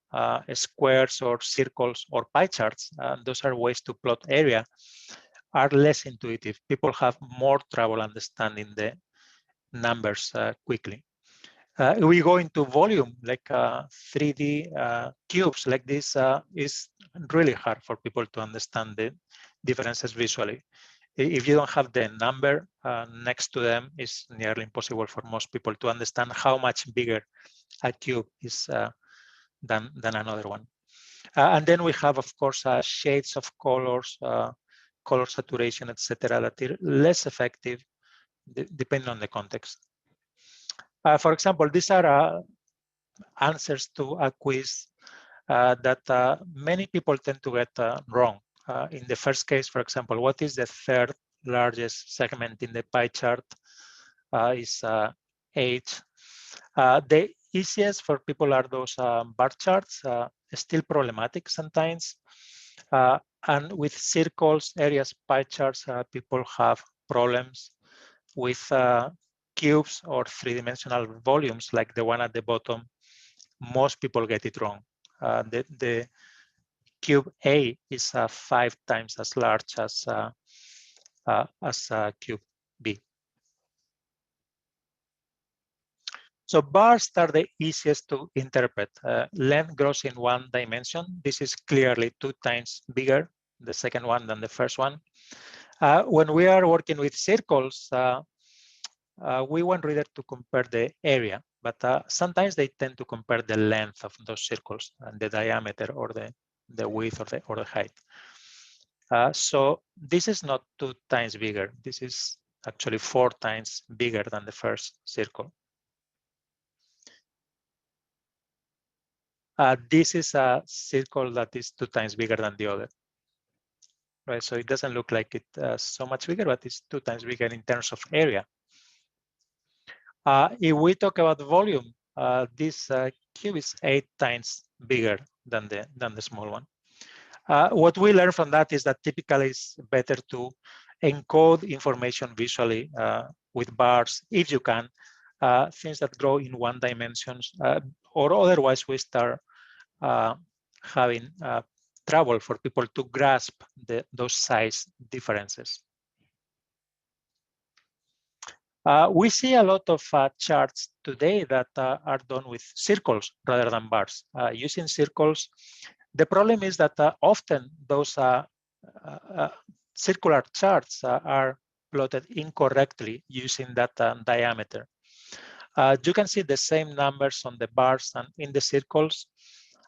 Squares or circles or pie charts, those are ways to plot area, are less intuitive. People have more trouble understanding the numbers quickly. We go into volume, like 3D cubes like this is really hard for people to understand the differences visually. If you don't have the number next to them, it's nearly impossible for most people to understand how much bigger a cube is than another one. And then we have, of course, shades of colors, color saturation, etc., that are less effective depending on the context. For example, these are answers to a quiz that many people tend to get wrong. In the first case, for example, what is the third largest segment in the pie chart? Is age. The easiest for people are those bar charts, still problematic sometimes. And with circles, areas, pie charts, people have problems. With cubes or three-dimensional volumes like the one at the bottom, most people get it wrong. The cube A is 5 times as large as cube B. So bars are the easiest to interpret. Length grows in one dimension. This is clearly 2 times bigger, the second one, than the first one. When we are working with circles, we want reader to compare the area, but sometimes they tend to compare the length of those circles and the diameter or the width or the height. So this is not 2 times bigger. This is actually 4 times bigger than the first circle. This is a circle that is 2 times bigger than the other. Right, so it doesn't look like it so much bigger, but it's 2 times bigger in terms of area. If we talk about volume, this cube is 8 times bigger than the small one. What we learn from that is that typically it's better to encode information visually with bars, if you can, things that grow in one dimension, or otherwise we start having trouble for people to grasp those size differences. We see a lot of charts today that are done with circles rather than bars. Using circles, the problem is that often those circular charts are plotted incorrectly using that diameter. You can see the same numbers on the bars and in the circles.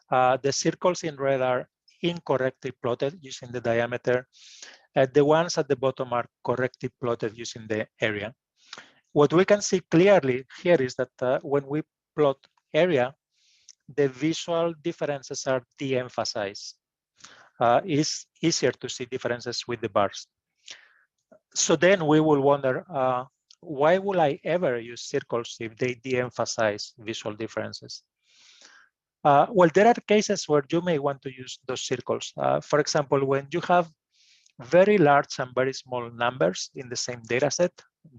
The circles in red are incorrectly plotted using the diameter. The ones at the bottom are correctly plotted using the area. What we can see clearly here is that when we plot area, the visual differences are de-emphasized. It's easier to see differences with the bars. So then we will wonder, why will I ever use circles if they de-emphasize visual differences? Well, there are cases where you may want to use those circles. For example, when you have very large and very small numbers in the same data set,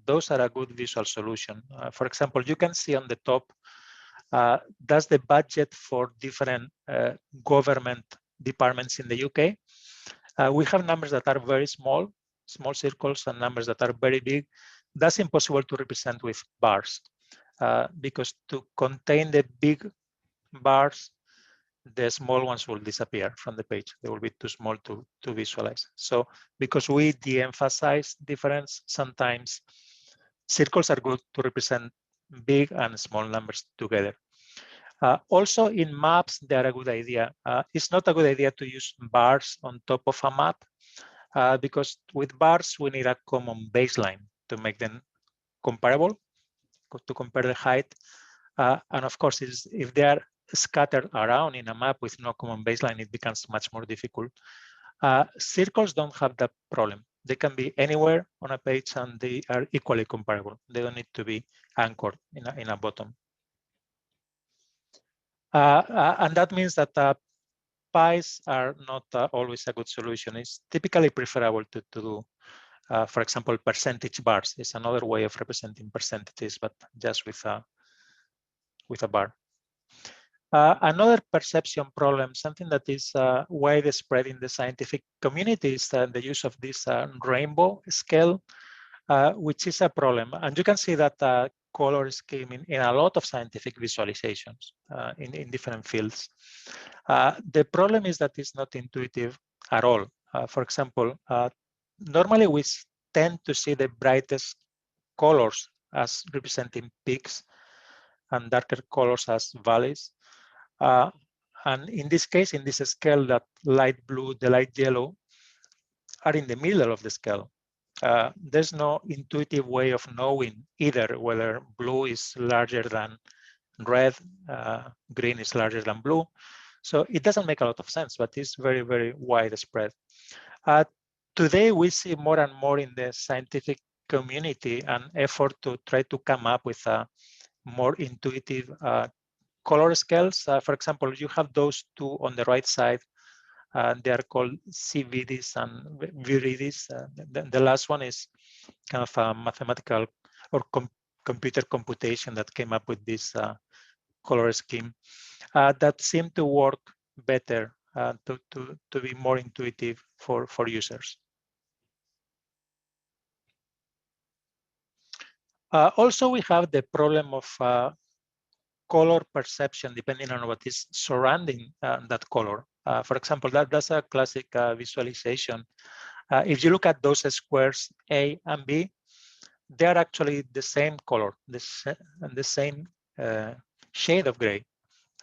those are a good visual solution. For example, you can see on the top, that's the budget for different government departments in the UK. We have numbers that are very small circles, and numbers that are very big. That's impossible to represent with bars because to contain the big bars, the small ones will disappear from the page. They will be too small to visualize. So because we de-emphasize difference, sometimes circles are good to represent big and small numbers together. Also in maps, they are a good idea. It's not a good idea to use bars on top of a map because with bars, we need a common baseline to make them comparable, to compare the height. And of course, if they are scattered around in a map with no common baseline, it becomes much more difficult. Circles don't have that problem. They can be anywhere on a page and they are equally comparable. They don't need to be anchored in a bottom. And that means that pies are not always a good solution. It's typically preferable to do, for example, percentage bars is another way of representing percentages, but just with a bar. Another perception problem, something that is widespread in the scientific community, is the use of this rainbow scale, which is a problem. And you can see that color scheme in a lot of scientific visualizations in different fields. The problem is that it's not intuitive at all. For example, normally we tend to see the brightest colors as representing peaks and darker colors as valleys. And in this case, in this scale, that light blue, the light yellow are in the middle of the scale. There's no intuitive way of knowing either whether blue is larger than red, green is larger than blue. So it doesn't make a lot of sense, but it's very, very widespread. Today, we see more and more in the scientific community an effort to try to come up with a more intuitive color scales. For example, you have those two on the right side. They are called CVDs and VRIDs. The last one is kind of a mathematical or computer computation that came up with this color scheme that seem to work better to be more intuitive for users. Also, we have the problem of color perception depending on what is surrounding that color. For example, that's a classic visualization. If you look at those squares A and B, they are actually the same color, the same shade of gray.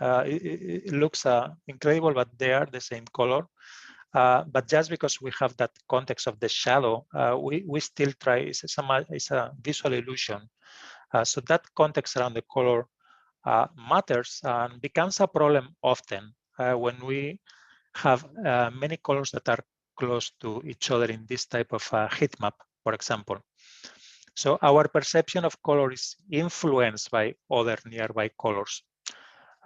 It looks incredible, but they are the same color. But just because we have that context of the shadow, we still try, it's a visual illusion. So that context around the color matters and becomes a problem often when we have many colors that are close to each other in this type of heat map, for example. So our perception of color is influenced by other nearby colors.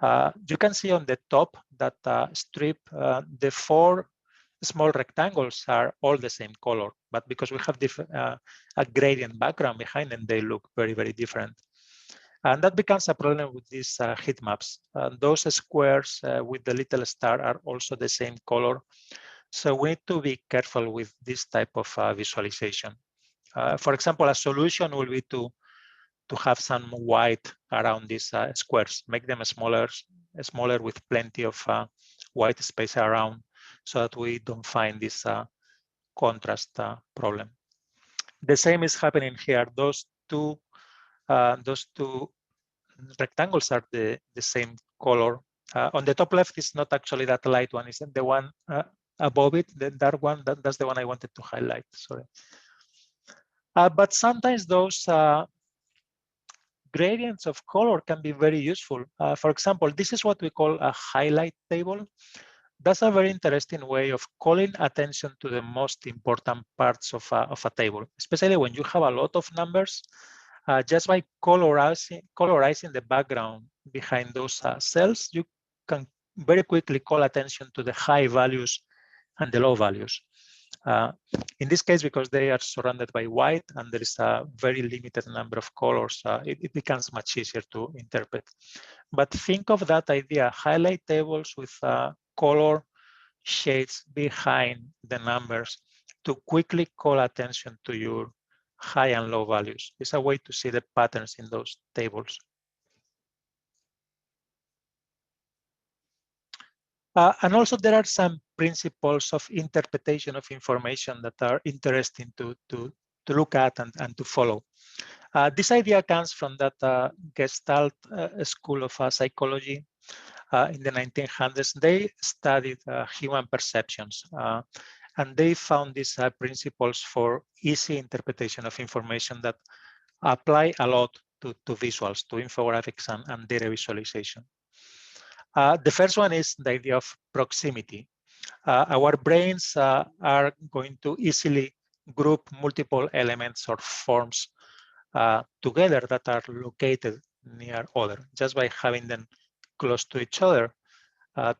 You can see on the top that strip, the 4 small rectangles are all the same color, but because we have different, a gradient background behind them, they look very, very different. And that becomes a problem with these heat maps. Those squares with the little star are also the same color. So we need to be careful with this type of visualization. For example, a solution will be to have some white around these squares, make them smaller with plenty of white space around so that we don't find this contrast problem. The same is happening here. Those two rectangles are the same color. On the top left is not actually that light one, is the one above it, the dark one. That's the one I wanted to highlight, sorry. But sometimes those gradients of color can be very useful. For example, this is what we call a highlight table. That's a very interesting way of calling attention to the most important parts of a table, especially when you have a lot of numbers. Just by colorizing the background behind those cells, you can very quickly call attention to the high values and the low values. In this case, because they are surrounded by white and there is a very limited number of colors, it becomes much easier to interpret. But think of that idea, highlight tables with color shades behind the numbers to quickly call attention to your high and low values. It's a way to see the patterns in those tables. And also there are some principles of interpretation of information that are interesting to look at and to follow. This idea comes from that Gestalt school of psychology in the 1900s. They studied human perceptions and they found these principles for easy interpretation of information that apply a lot visuals, to infographics and data visualization. The first one is the idea of proximity. Our brains are going to easily group multiple elements or forms together that are located near other. Just by having them close to each other,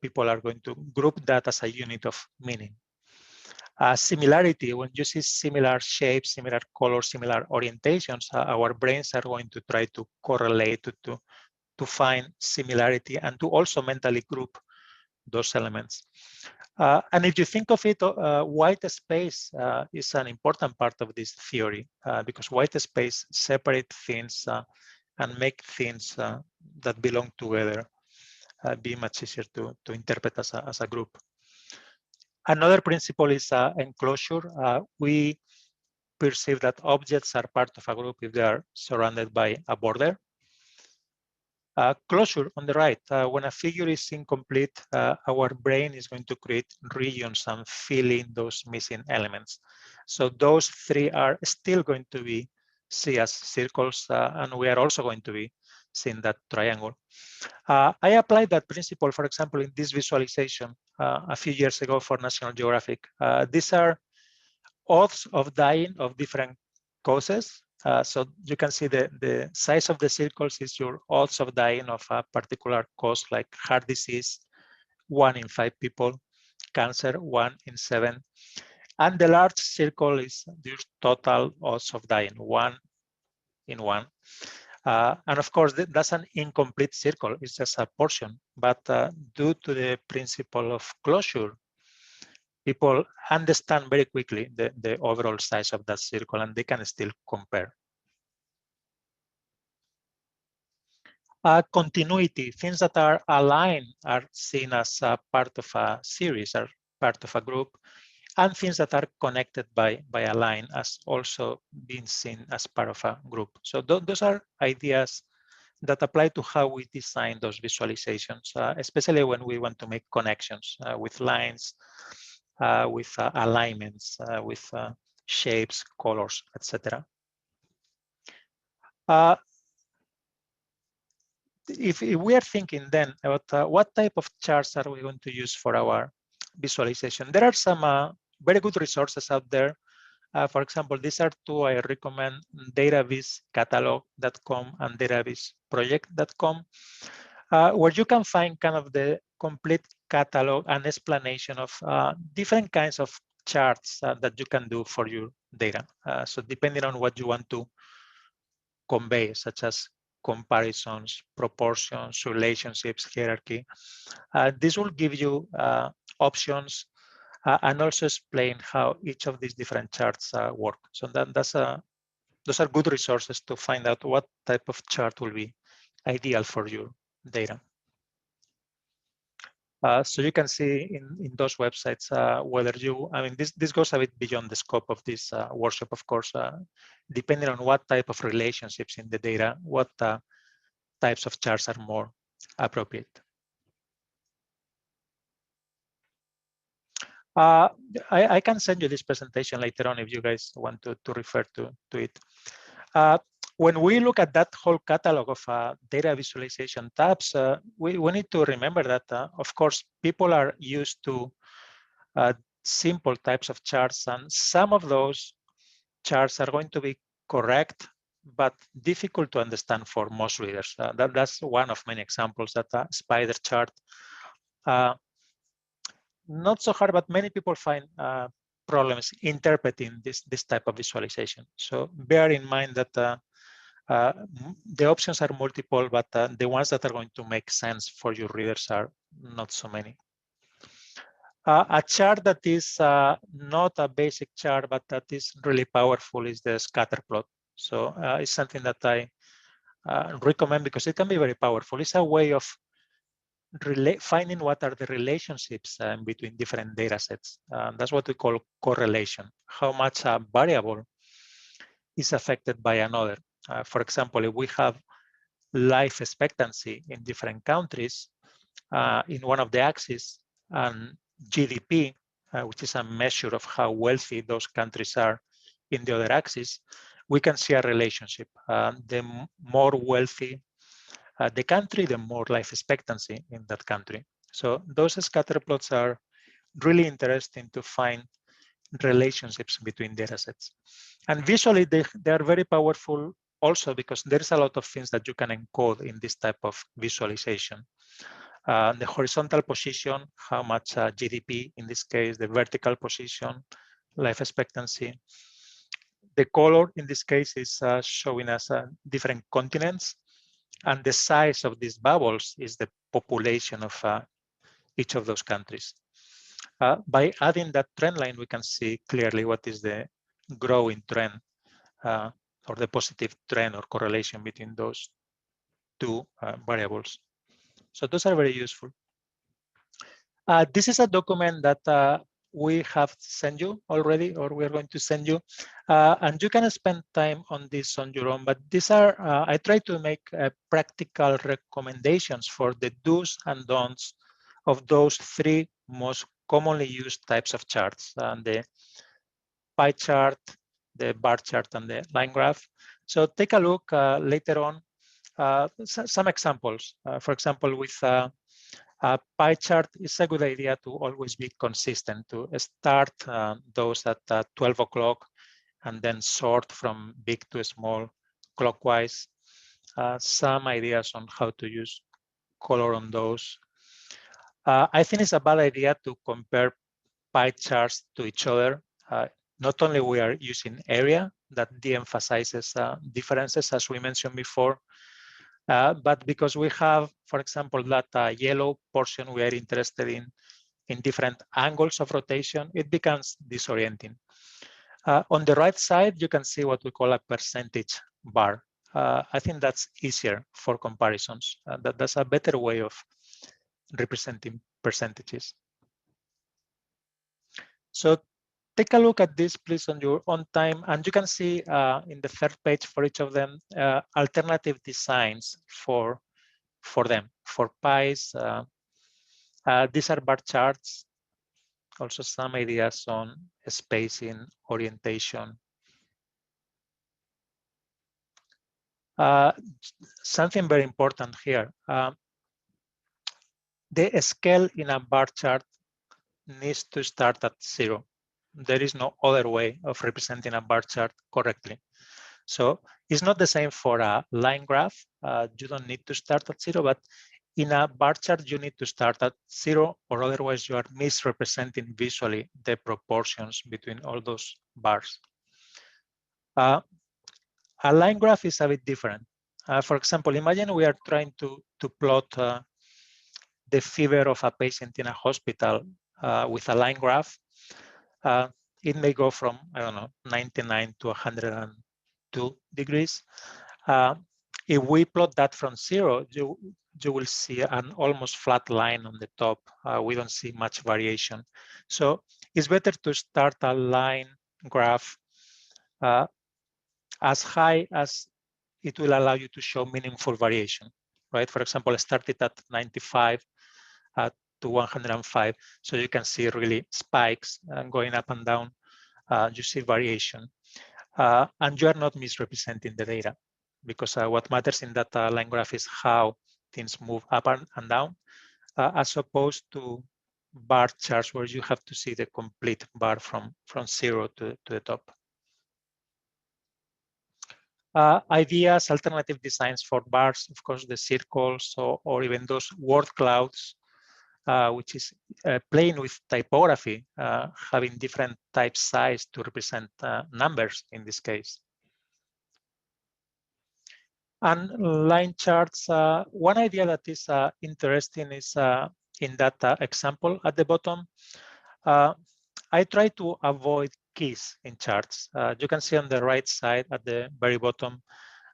people are going to group that as a unit of meaning. Similarity, when you see similar shapes, similar colors, similar orientations, our brains are going to try to correlate, to find similarity, and to also mentally group those elements. And if you think of it, white space is an important part of this theory, because white space separate things and make things that belong together be much easier to interpret as a group. Another principle is enclosure. We perceive that objects are part of a group if they are surrounded by a border. Closure on the right, when a figure is incomplete, our brain is going to create regions and fill in those missing elements. So those three are still going to be seen as circles, and we are also going to be seeing that triangle. I applied that principle, for example, in this visualization a few years ago for National Geographic. These are odds of dying of different causes. So you can see the size of the circles is your odds of dying of a particular cause, like heart disease, 1 in 5 people, cancer, 1 in 7. And the large circle is your total odds of dying, 1 in 1. And of course, that's an incomplete circle. It's just a portion. But due to the principle of closure, people understand very quickly the overall size of that circle, and they can still compare. Continuity, things that are aligned are seen as a part of a series, are part of a group, and things that are connected by a line as also being seen as part of a group. So those are ideas that apply to how we design those visualizations, especially when we want to make connections with lines, with alignments, with shapes, colors, etc. If we are thinking then about what type of charts are we going to use for our visualization, there are some very good resources out there. For example, these are two I recommend: databizcatalog.com and databizproject.com, where you can find kind of the complete catalog and explanation of different kinds of charts that you can do for your data. So depending on what you want to convey, such as comparisons, proportions, relationships, hierarchy, this will give you options and also explain how each of these different charts work. So those are good resources to find out what type of chart will be ideal for your data. So you can see in those websites whether you, I mean, this goes a bit beyond the scope of this workshop, of course, depending on what type of relationships in the data, what types of charts are more appropriate. I can send you this presentation later on if you guys want to refer to it. When we look at that whole catalog of data visualization tabs, we need to remember that, of course, people are used to simple types of charts, and some of those charts are going to be correct, but difficult to understand for most readers. That's one of many examples, that spider chart. Not so hard, but many people find problems interpreting this type of visualization. So bear in mind that the options are multiple, but the ones that are going to make sense for your readers are not so many. A chart that is not a basic chart, but that is really powerful is the scatter plot. So it's something that I recommend because it can be very powerful. It's a way of finding what are the relationships between different data sets. That's what we call correlation, how much a variable is affected by another. For example, if we have life expectancy in different countries in one of the axes, and GDP, which is a measure of how wealthy those countries are, in the other axis, we can see a relationship. The more wealthy the country, the more life expectancy in that country. So those scatter plots are really interesting to find relationships between data sets. And visually, they are very powerful also because there's a lot of things that you can encode in this type of visualization. The horizontal position, how much GDP in this case, the vertical position, life expectancy. The color in this case is showing us different continents, and the size of these bubbles is the population of each of those countries. By adding that trend line, we can see clearly what is the growing trend or the positive trend or correlation between those two variables. So those are very useful. This is a document that we have sent you already, or we're going to send you, and you can spend time on this on your own. But these are, I try to make practical recommendations for the do's and don'ts of those three most commonly used types of charts, the pie chart, the bar chart, and the line graph. So take a look later on. Some examples. For example, with a pie chart, it's a good idea to always be consistent, to start those at 12 o'clock and then sort from big to small clockwise. Some ideas on how to use color on those. I think it's a bad idea to compare pie charts to each other. Not only we are using area that de-emphasizes differences, as we mentioned before, but because we have, for example, that yellow portion we are interested in different angles of rotation, it becomes disorienting. On the right side, you can see what we call a percentage bar. I think that's easier for comparisons. That's a better way of representing percentages. So take a look at this, please, on your own time. And you can see in the third page for each of them, alternative designs for them, for pies. These are bar charts. Also some ideas on spacing, orientation. Something very important here. The scale in a bar chart needs to start at 0. There is no other way of representing a bar chart correctly. So it's not the same for a line graph. You don't need to start at 0, but in a bar chart, you need to start at 0, or otherwise you are misrepresenting visually the proportions between all those bars. A line graph is a bit different. For example, imagine we are trying to plot the fever of a patient in a hospital with a line graph. It may go from, I don't know, 99 to 102 degrees. If we plot that from 0, you will see an almost flat line on the top. We don't see much variation. So it's better to start a line graph as high as it will allow you to show meaningful variation, right? For example, start it at 95 to 105, so you can see really spikes going up and down. You see variation, and you are not misrepresenting the data, because what matters in that line graph is how things move up and down, as opposed to bar charts where you have to see the complete bar from 0 to the top. Ideas, alternative designs for bars, of course, the circles or even those word clouds, which is playing with typography, having different type size to represent numbers in this case. And line charts, one idea that is interesting is in that example at the bottom, I try to avoid keys in charts. You can see on the right side at the very bottom,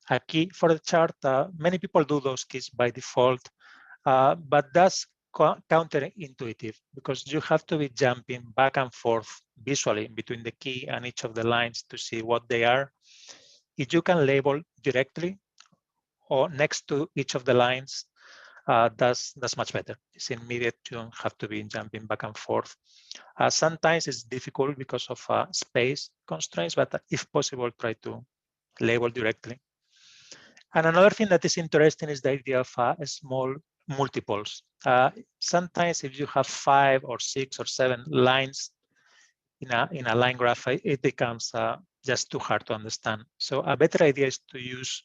a key for the chart. Many people do those keys by default, but that's counterintuitive, because you have to be jumping back and forth visually between the key and each of the lines to see what they are. If you can label directly or next to each of the lines, that's much better. It's immediate. You don't have to be jumping back and forth. Sometimes it's difficult because of space constraints, but if possible, try to labeled directly. And another thing that is interesting is the idea of small multiples. Sometimes if you have 5 or 6 or 7 lines in a line graph, it becomes just too hard to understand. So a better idea is to use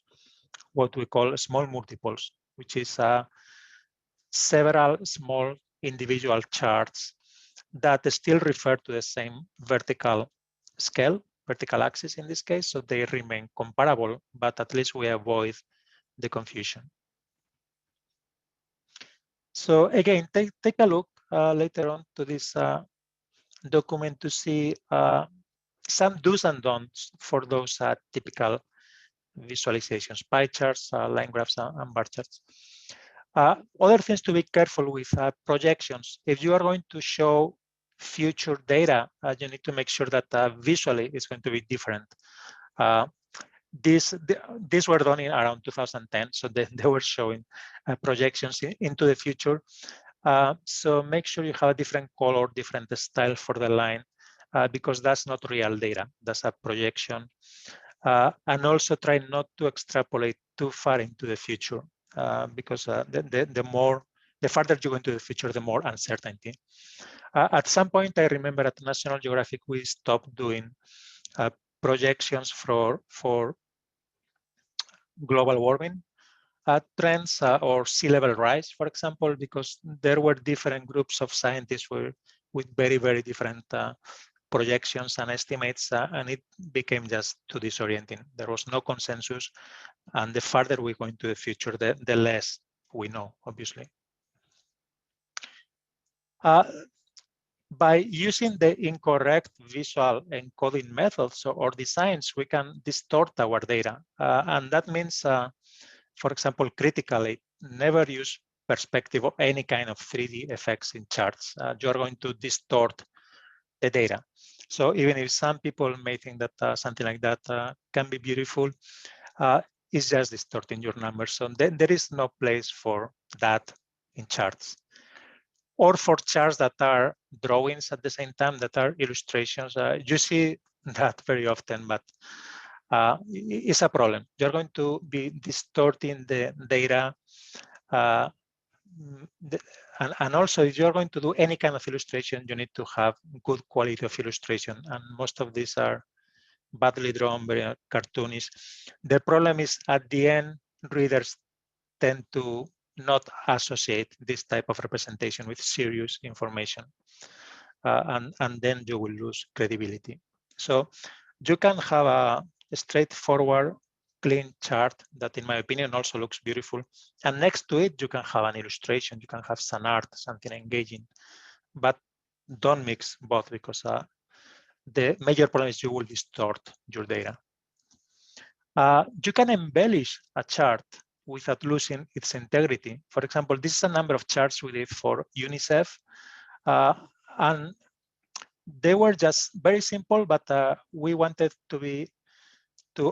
what we call small multiples, which is several small individual charts that still refer to the same vertical scale, vertical axis in this case, so they remain comparable, but at least we avoid the confusion. So again, take a look later on to this document to see some do's and don'ts for those typical visualizations, pie charts, line graphs, and bar charts. Other things to be careful with projections. If you are going to show future data, you need to make sure that visually it's going to be different. These were done in around 2010, so they were showing projections into the future. So make sure you have a different color, different style for the line, because that's not real data. That's a projection. And also try not to extrapolate too far into the future, because the farther you go into the future, the more uncertainty. At some point, I remember at National Geographic, we stopped doing projections for global warming trends or sea level rise, for example, because there were different groups of scientists with very, very different projections and estimates, and it became just too disorienting. There was no consensus, and the farther we go into the future, the less we know, obviously. By using the incorrect visual encoding methods or designs, we can distort our data. And that means, for example, critically, never use perspective or any kind of 3D effects in charts. You're going to distort the data. So even if some people may think that something like that can be beautiful, it's just distorting your numbers. So then there is no place for that in charts. Or for charts that are drawings at the same time, that are illustrations. You see that very often, but it's a problem. You're going to be distorting the data. And also, if you're going to do any kind of illustration, you need to have good quality of illustration. And most of these are badly drawn, very cartoonish. The problem is at the end, readers tend to not associate this type of representation with serious information. And then you will lose credibility. So you can have a straightforward, clean chart that, in my opinion, also looks beautiful. And next to it, you can have an illustration. You can have some art, something engaging. But don't mix both, because the major problem is you will distort your data. You can embellish a chart without losing its integrity. For example, this is a number of charts we did for UNICEF. And they were just very simple, but we wanted to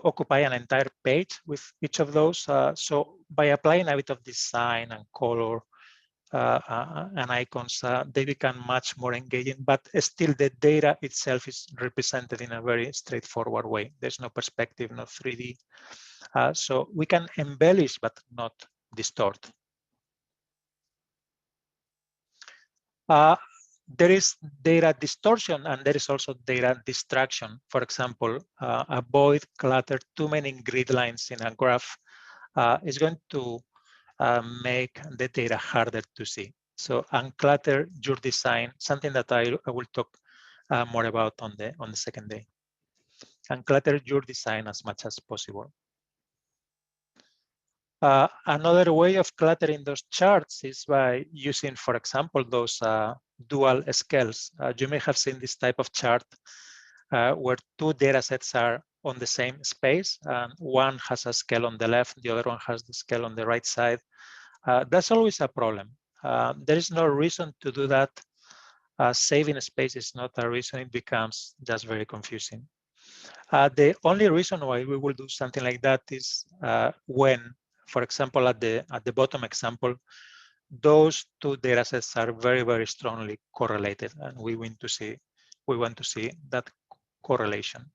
occupy an entire page with each of those. So by applying a bit of design and color and icons, they become much more engaging, but still the data itself is represented in a very straightforward way. There's no perspective, no 3D. So we can embellish, but not distort. There is data distortion, and there is also data distraction. For example, avoid clutter. Too many grid lines in a graph is going to make the data harder to see. So unclutter your design, something that I will talk more about on the second day. Unclutter your design as much as possible. Another way of cluttering those charts is by using, for example, those dual scales. You may have seen this type of chart where two data sets are on the same space, and one has a scale on the left, the other one has the scale on the right side. That's always a problem. There is no reason to do that. Saving space is not a reason. It becomes just very confusing. The only reason why we will do something like that is when, for example, at the bottom example, those two data sets are very, very strongly correlated, and we want to see that correlation.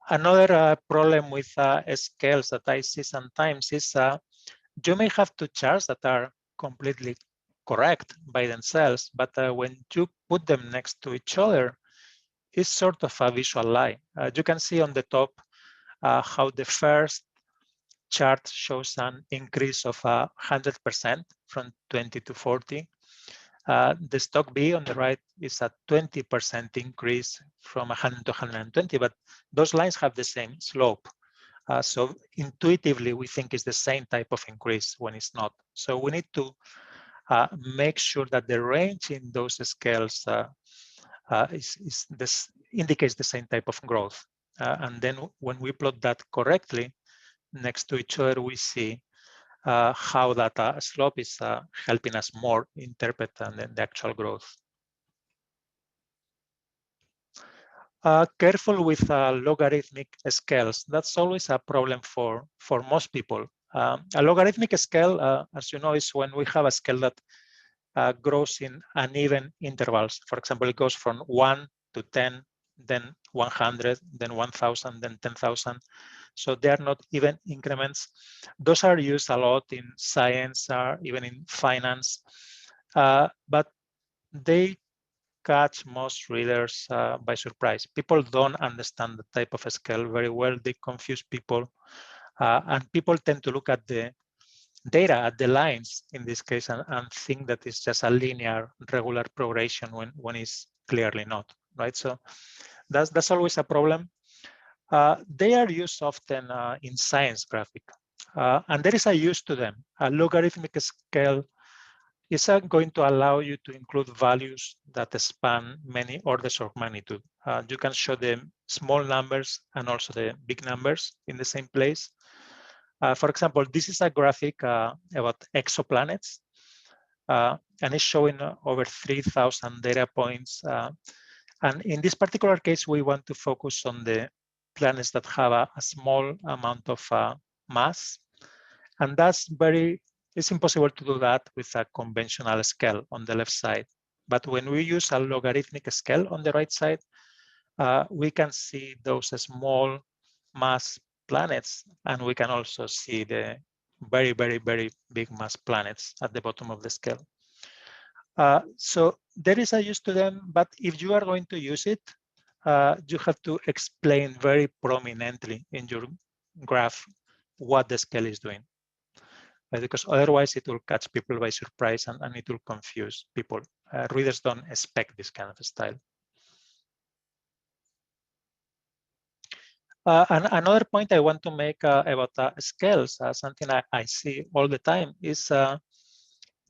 Another problem with scales that I see sometimes is you may have two charts that are completely correct by themselves, but when you put them next to each other, it's sort of a visual lie. You can see on the top how the first chart shows an increase of 100% from 20 to 40. The stock B on the right is a 20% increase from 100 to 120, but those lines have the same slope. So intuitively, we think it's the same type of increase when it's not. So we need to make sure that the range in those scales indicates the same type of growth. And then when we plot that correctly next to each other, we see how that slope is helping us more interpret the actual growth. Careful with logarithmic scales. That's always a problem for most people. A logarithmic scale, as you know, is when we have a scale that grows in uneven intervals. For example, it goes from 1 to 10, then 100, then 1,000, then 10,000. So they are not even increments. Those are used a lot in science, even in finance, but they catch most readers by surprise. People don't understand the type of scale very well. They confuse people, and people tend to look at the data, at the lines in this case, and think that it's just a linear, regular progression when it's clearly not, right? So that's always a problem. They are used often in science graphic, and there is a use to them. A logarithmic scale is going to allow you to include values that span many orders of magnitude. You can show the small numbers and also the big numbers in the same place. For example, this is a graphic about exoplanets, and it's showing over 3,000 data points. And in this particular case, we want to focus on the planets that have a small amount of mass. And it's impossible to do that with a conventional scale on the left side. But when we use a logarithmic scale on the right side, we can see those small mass planets, and we can also see the very, very, very big mass planets at the bottom of the scale. So there is a use to them, but if you are going to use it, you have to explain very prominently in your graph what the scale is doing. Because otherwise it will catch people by surprise and it will confuse people. Readers don't expect this kind of style. And another point I want to make about scales, something I see all the time, is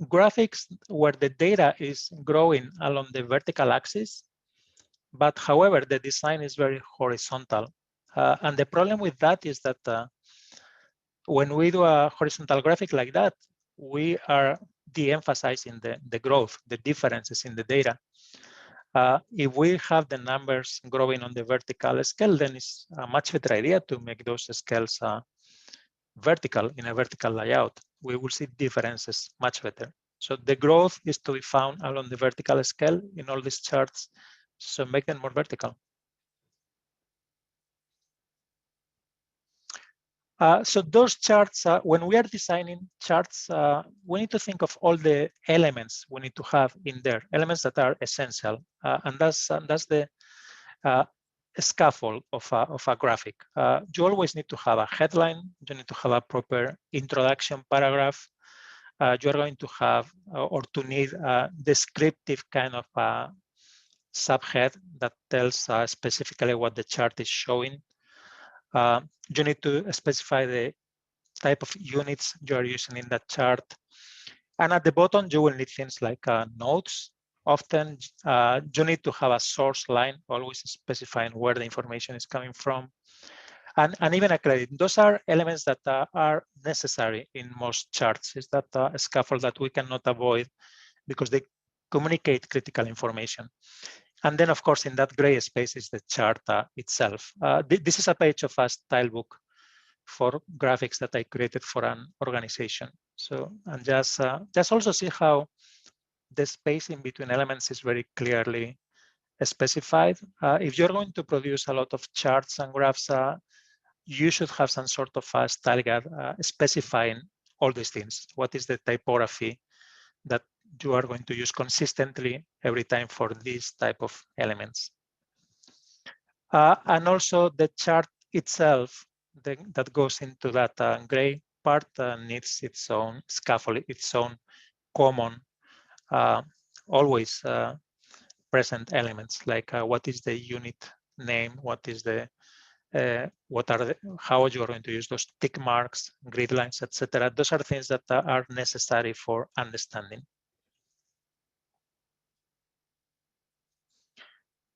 graphics where the data is growing along the vertical axis, but however, the design is very horizontal. And the problem with that is that when we do a horizontal graphic like that, we are de-emphasizing the growth, the differences in the data. If we have the numbers growing on the vertical scale, then it's a much better idea to make those scales vertical in a vertical layout. We will see differences much better. So the growth is to be found along the vertical scale in all these charts, so make them more vertical. So those charts, when we are designing charts, we need to think of all the elements we need to have in there, elements that are essential. And that's the scaffold of a graphic. You always need to have a headline. You need to have a proper introduction paragraph. You are going to have or to need a descriptive kind of subhead that tells specifically what the chart is showing. You need to specify the type of units you are using in that chart. And at the bottom, you will need things like notes. Often, you need to have a source line, always specifying where the information is coming from. And even a credit. Those are elements that are necessary in most charts. Is that a scaffold that we cannot avoid because they communicate critical information. And then, of course, in that gray space is the chart itself. This is a page of a style book for graphics that I created for an organization. So, and just also see how the space in between elements is very clearly specified. If you're going to produce a lot of charts and graphs, you should have some sort of a style guide specifying all these things. What is the typography that you are going to use consistently every time for these type of elements? And also the chart itself that goes into that gray part needs its own scaffold, its own common, always present elements, like what is the unit name, what is the how you are going to use those tick marks, grid lines, etc. Those are things that are necessary for understanding.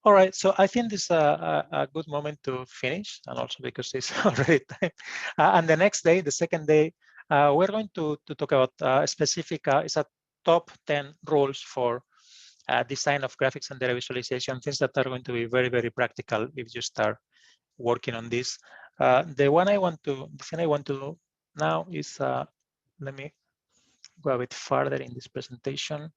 All right, so I think this is a good moment to finish, and also because it's already time. And the next day, the second day, we're going to talk about a specific, it's a top 10 rules for design of graphics and data visualization, things that are going to be very, very practical if you start working on this. The thing I want to do now is, let me go a bit further in this presentation.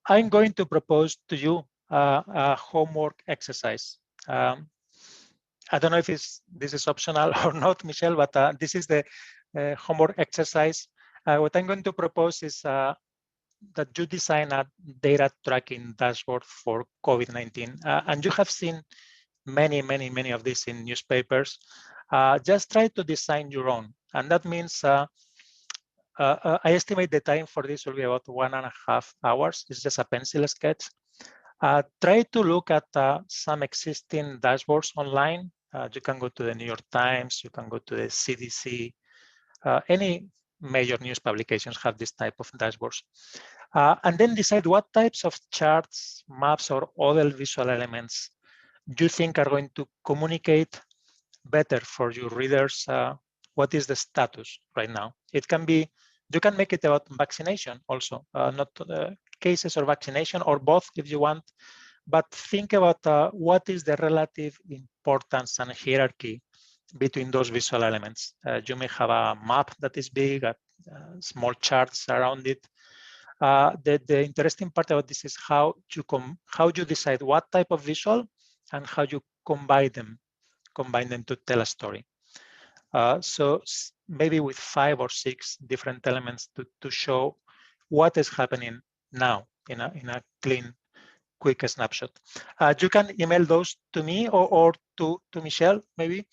I'm going to propose to you a homework exercise. I don't know if this is optional or not, Michelle, but this is the homework exercise. What I'm going to propose is that you design a data tracking dashboard for COVID-19. And you have seen many of these in newspapers. Just try to design your own. And that means I estimate the time for this will be about 1.5 hours. It's just a pencil sketch. Try to look at some existing dashboards online. You can go to the New York Times, you can go to the CDC. Any major news publications have this type of dashboards. And then decide what types of charts, maps, or other visual elements you think are going to communicate better for your readers. What is the status right now? It can be, you can make it about vaccination also, not cases or vaccination, or both if you want, but think about what is the relative importance and hierarchy between those visual elements. You may have a map that is big, small charts around it. The interesting part about this is how you decide what type of visual and how you combine them to tell a story. So maybe with 5 or 6 different elements to show what is happening now in a clean, quick snapshot. You can email those to me or to Michelle, maybe.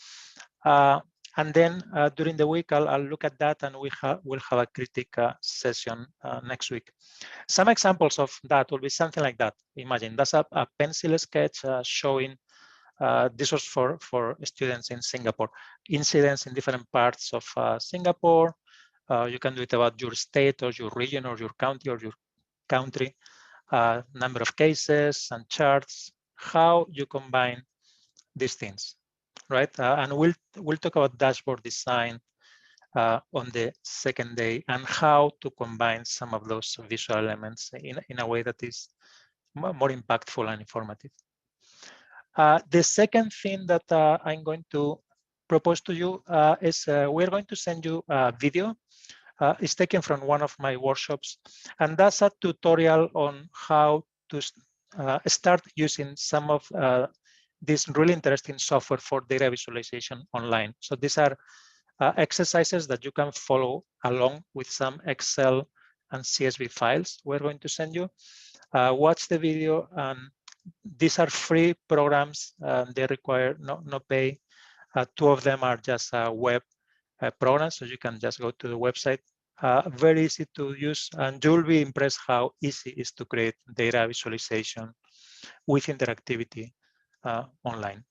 And then during the week, I'll look at that, and we'll have a critique session next week. Some examples of that will be something like that. Imagine that's a pencil sketch showing, this was for students in Singapore, incidents in different parts of Singapore. You can do it about your state or your region or your county or your country, number of cases and charts, how you combine these things, right? And we'll talk about dashboard design on the second day, and how to combine some of those visual elements in a way that is more impactful and informative. The second thing that I'm going to propose to you is we're going to send you a video. It's taken from one of my workshops, and that's a tutorial on how to start using some of this really interesting software for data visualization online. So these are exercises that you can follow along with some Excel and CSV files we're going to send you. Watch the video, and these are free programs. They require no pay. 2 of them are just web programs, so you can just go to the website. Very easy to use, and you'll be impressed how easy it is to create data visualization with interactivity online.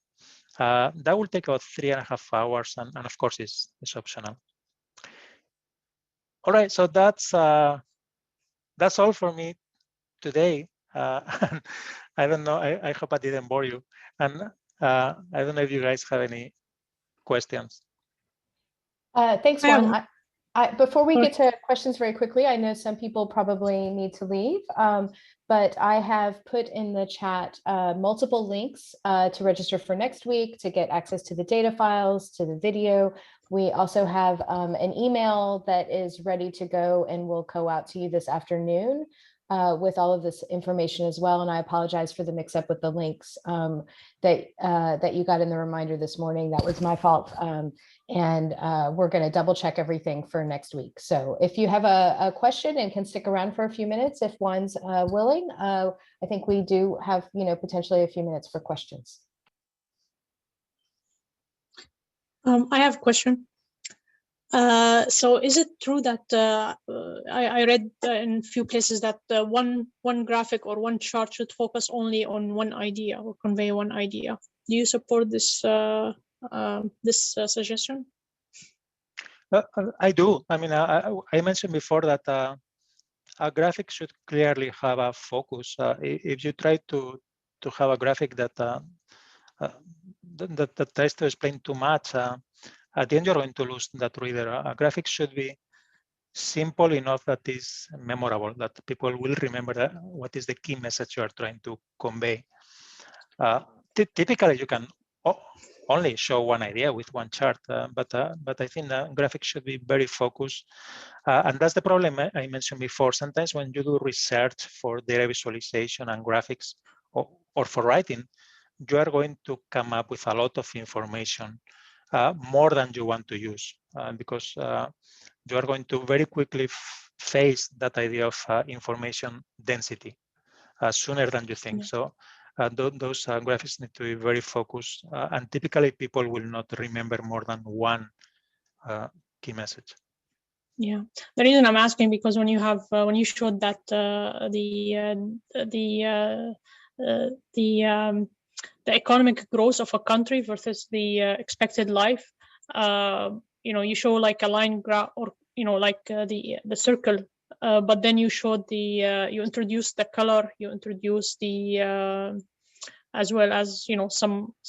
That will take about 3.5 hours, and of course, it's optional. All right, so that's all for me today. I don't know. I hope I didn't bore you, and I don't know if you guys have any questions. Thanks, Juan. Before we get to questions very quickly, I know some people probably need to leave, but I have put in the chat multiple links to register for next week, to get access to the data files, to the video. We also have an email that is ready to go and will go out to you this afternoon with all of this information as well. And I apologize for the mix up with the links that you got in the reminder this morning. That was my fault. And we're going to double check everything for next week. So if you have a question and can stick around for a few minutes, if Juan's willing, I think we do have, potentially a few minutes for questions. I have a question. So is it true that I read in a few places that one graphic or one chart should focus only on one idea or convey one idea? Do you support this suggestion? I do. I mean, I mentioned before that a graphic should clearly have a focus. If you try to have a graphic that tries to explain too much, at the end you're going to lose that reader. A graphic should be simple enough that is memorable, that people will remember what is the key message you are trying to convey. Typically, you can only show one idea with one chart, but I think the graphics should be very focused. And that's the problem I mentioned before. Sometimes when you do research for data visualization and graphics or for writing, you are going to come up with a lot of information, more than you want to use, because you are going to very quickly face that idea of information density sooner than you think. Yeah. So those graphics need to be very focused, and typically people will not remember more than one key message. Yeah, the reason I'm asking, because when you have when you showed that the economic growth of a country versus the expected life, you show like a line graph, or like the circle, but then you showed you introduced the color, you introduced the as well as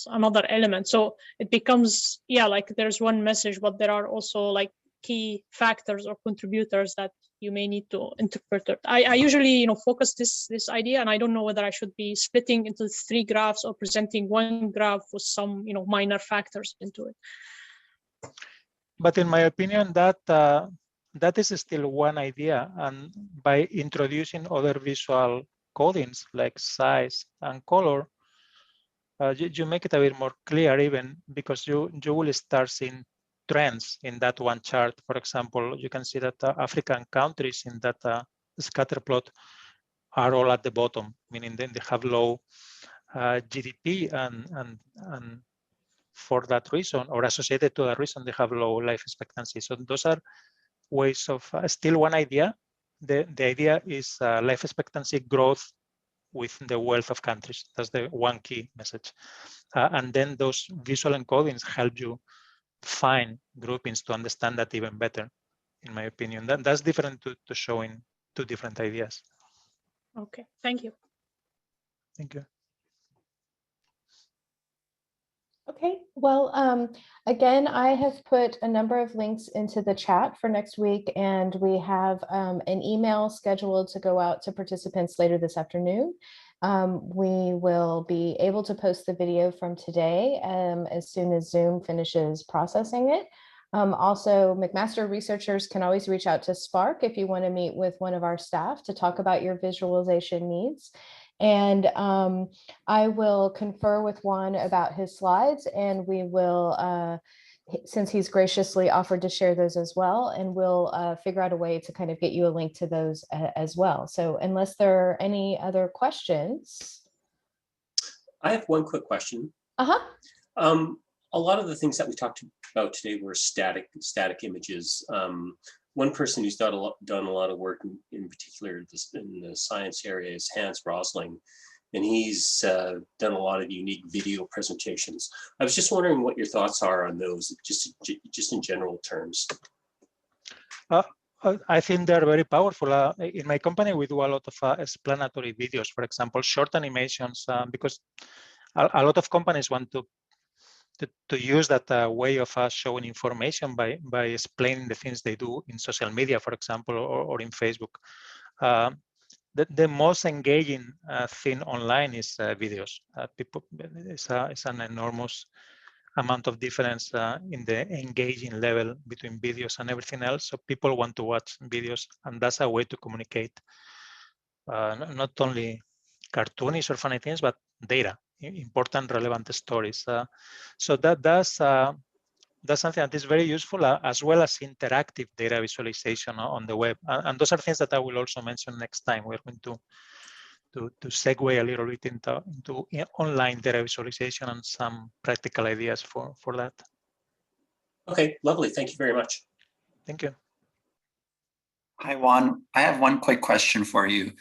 another element. So it becomes, yeah, like there's one message, but there are also like key factors or contributors that you may need to interpret it. I usually focus this idea, and I don't know whether I should be splitting into 3 graphs or presenting one graph with some minor factors into it. But in my opinion, that is still one idea, and by introducing other visual codings like size and color, you make it a bit more clear, even because you will start seeing trends in that one chart. For example, you can see that African countries in that scatter plot are all at the bottom, meaning they have low GDP, and for that reason, or associated to that reason, they have low life expectancy. So those are ways of still one idea. The idea is life expectancy growth with the wealth of countries. That's the one key message. And then those visual encodings help you find groupings to understand that even better, in my opinion. That's different to showing 2 different ideas. Okay, thank you. Thank you. Okay, well, again, I have put a number of links into the chat for next week, and we have an email scheduled to go out to participants later this afternoon. We will be able to post the video from today as soon as Zoom finishes processing it. Also, McMaster researchers can always reach out to Spark if you want to meet with one of our staff to talk about your visualization needs. And I will confer with Juan about his slides, and we will, since he's graciously offered to share those as well, and we'll figure out a way to kind of get you a link to those as well. So unless there are any other questions. I have one quick question. A lot of the things that we talked about today were static images. One person who's done a lot of work in particular in the science area is Hans Rosling, and he's done a lot of unique video presentations. I was just wondering what your thoughts are on those, just in general terms. I think they're very powerful. In my company, we do a lot of explanatory videos, for example, short animations, because a lot of companies want to to use that way of showing information by explaining the things they do in social media, for example, or in Facebook. The most engaging thing online is videos. People, it's an enormous amount of difference in the engaging level between videos and everything else. So people want to watch videos, and that's a way to communicate not only cartoonish or funny things, but data, important, relevant stories. So that's something that is very useful, as well as interactive data visualization on the web. And those are things that I will also mention next time. We're going to segue a little bit into online data visualization and some practical ideas for that. Okay, lovely. Thank you very much. Thank you. Hi, Juan. I have one quick question for you.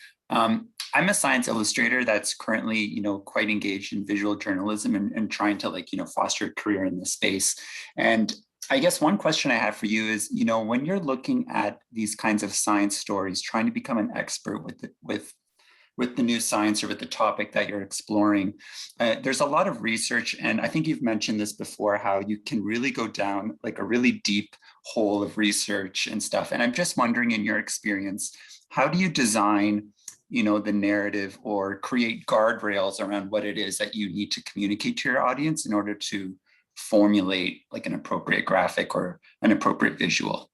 I'm a science illustrator that's currently, quite engaged in visual journalism and trying to foster a career in this space. And I guess one question I have for you is, when you're looking at these kinds of science stories, trying to become an expert with the new science or with the topic that you're exploring, there's a lot of research, and I think you've mentioned this before, how you can really go down like a really deep hole of research and stuff. And I'm just wondering, in your experience, how do you design, the narrative or create guardrails around what it is that you need to communicate to your audience in order to formulate like an appropriate graphic or an appropriate visual?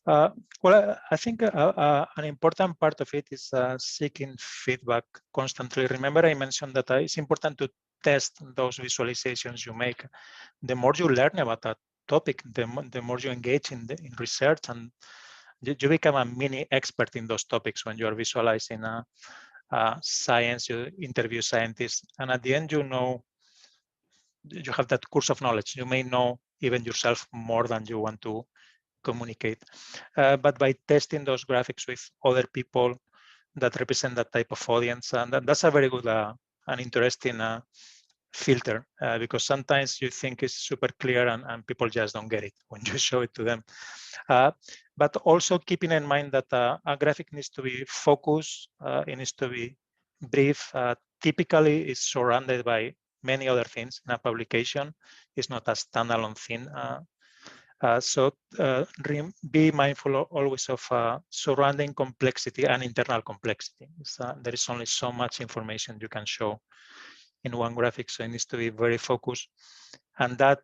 Well, I think an important part of it is seeking feedback constantly. Remember, I mentioned that it's important to test those visualizations you make. The more you learn about that topic, the more you engage in research, and you become a mini expert in those topics when you are visualizing science. You interview scientists, and at the end, you have that course of knowledge. You may know even yourself more than you want to communicate. But by testing those graphics with other people that represent that type of audience, and that's a very good and interesting filter, because sometimes you think it's super clear and people just don't get it when you show it to them. But also keeping in mind that a graphic needs to be focused, it needs to be brief. Typically, it's surrounded by many other things in a publication. It's not a standalone thing. So be mindful always of surrounding complexity and internal complexity. There is only so much information you can show in one graphic, so it needs to be very focused. And that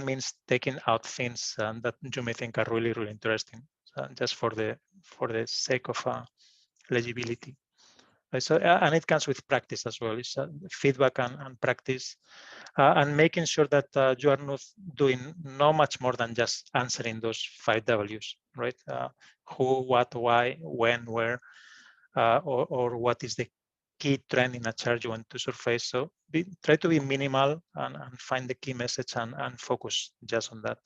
means taking out things that you may think are really, really interesting, just for the sake of legibility. So, and it comes with practice as well. It's feedback and practice, and making sure that you are not doing no much more than just answering those 5 Ws, right? Who, what, why, when, where, or what is the key trend in a chart you want to surface. So try to be minimal and find the key message and focus just on that.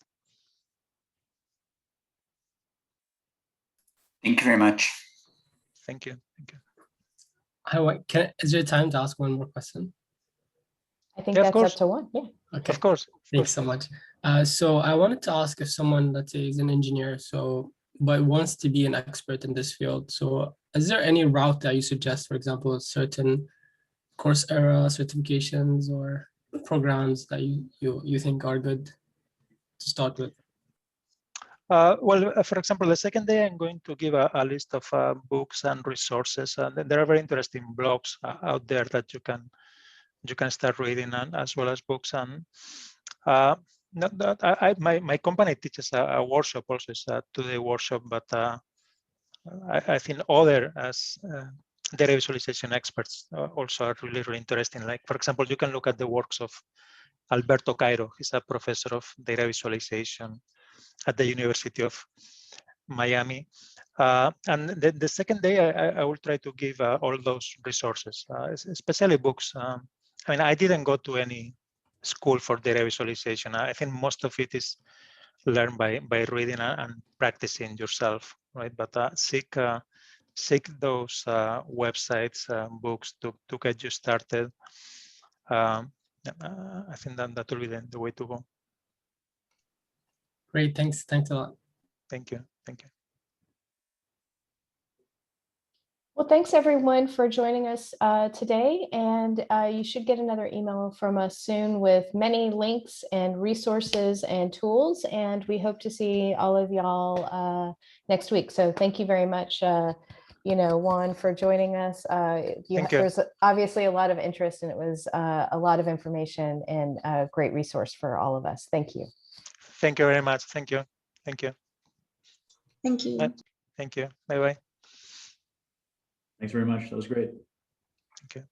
Thank you very much. Thank you. Thank you. Is there time to ask one more question? I think that's up to one. Yeah. Okay. Of course. Thanks so much. So I wanted to ask, if someone, let's say, is an engineer, but wants to be an expert in this field. So is there any route that you suggest, for example, certain Coursera certifications or programs that you think are good to start with? Well, for example, the second day I'm going to give a list of books and resources. There are very interesting blogs out there that you can start reading, as well as books. And my company teaches a workshop also. It's a 2-day workshop, but I think other data visualization experts also are really, really interesting. Like, for example, you can look at the works of Alberto Cairo. He's a professor of data visualization at the University of Miami. And the second day, I will try to give all those resources, especially books. I mean, I didn't go to any school for data visualization. I think most of it is learned by reading and practicing yourself, right? But seek those websites, books to get you started. I think that will be the way to go. Great, thanks a lot. Thank you. Well, thanks everyone for joining us today, and you should get another email from us soon with many links and resources and tools, and we hope to see all of y'all next week. So thank you very much, Juan, for joining us. There's obviously a lot of interest, and it was a lot of information and a great resource for all of us. Thank you. Thank you very much. Thank you. Thank you. Thank you. Thank you. Bye-bye. Thanks very much. That was great. Thank you.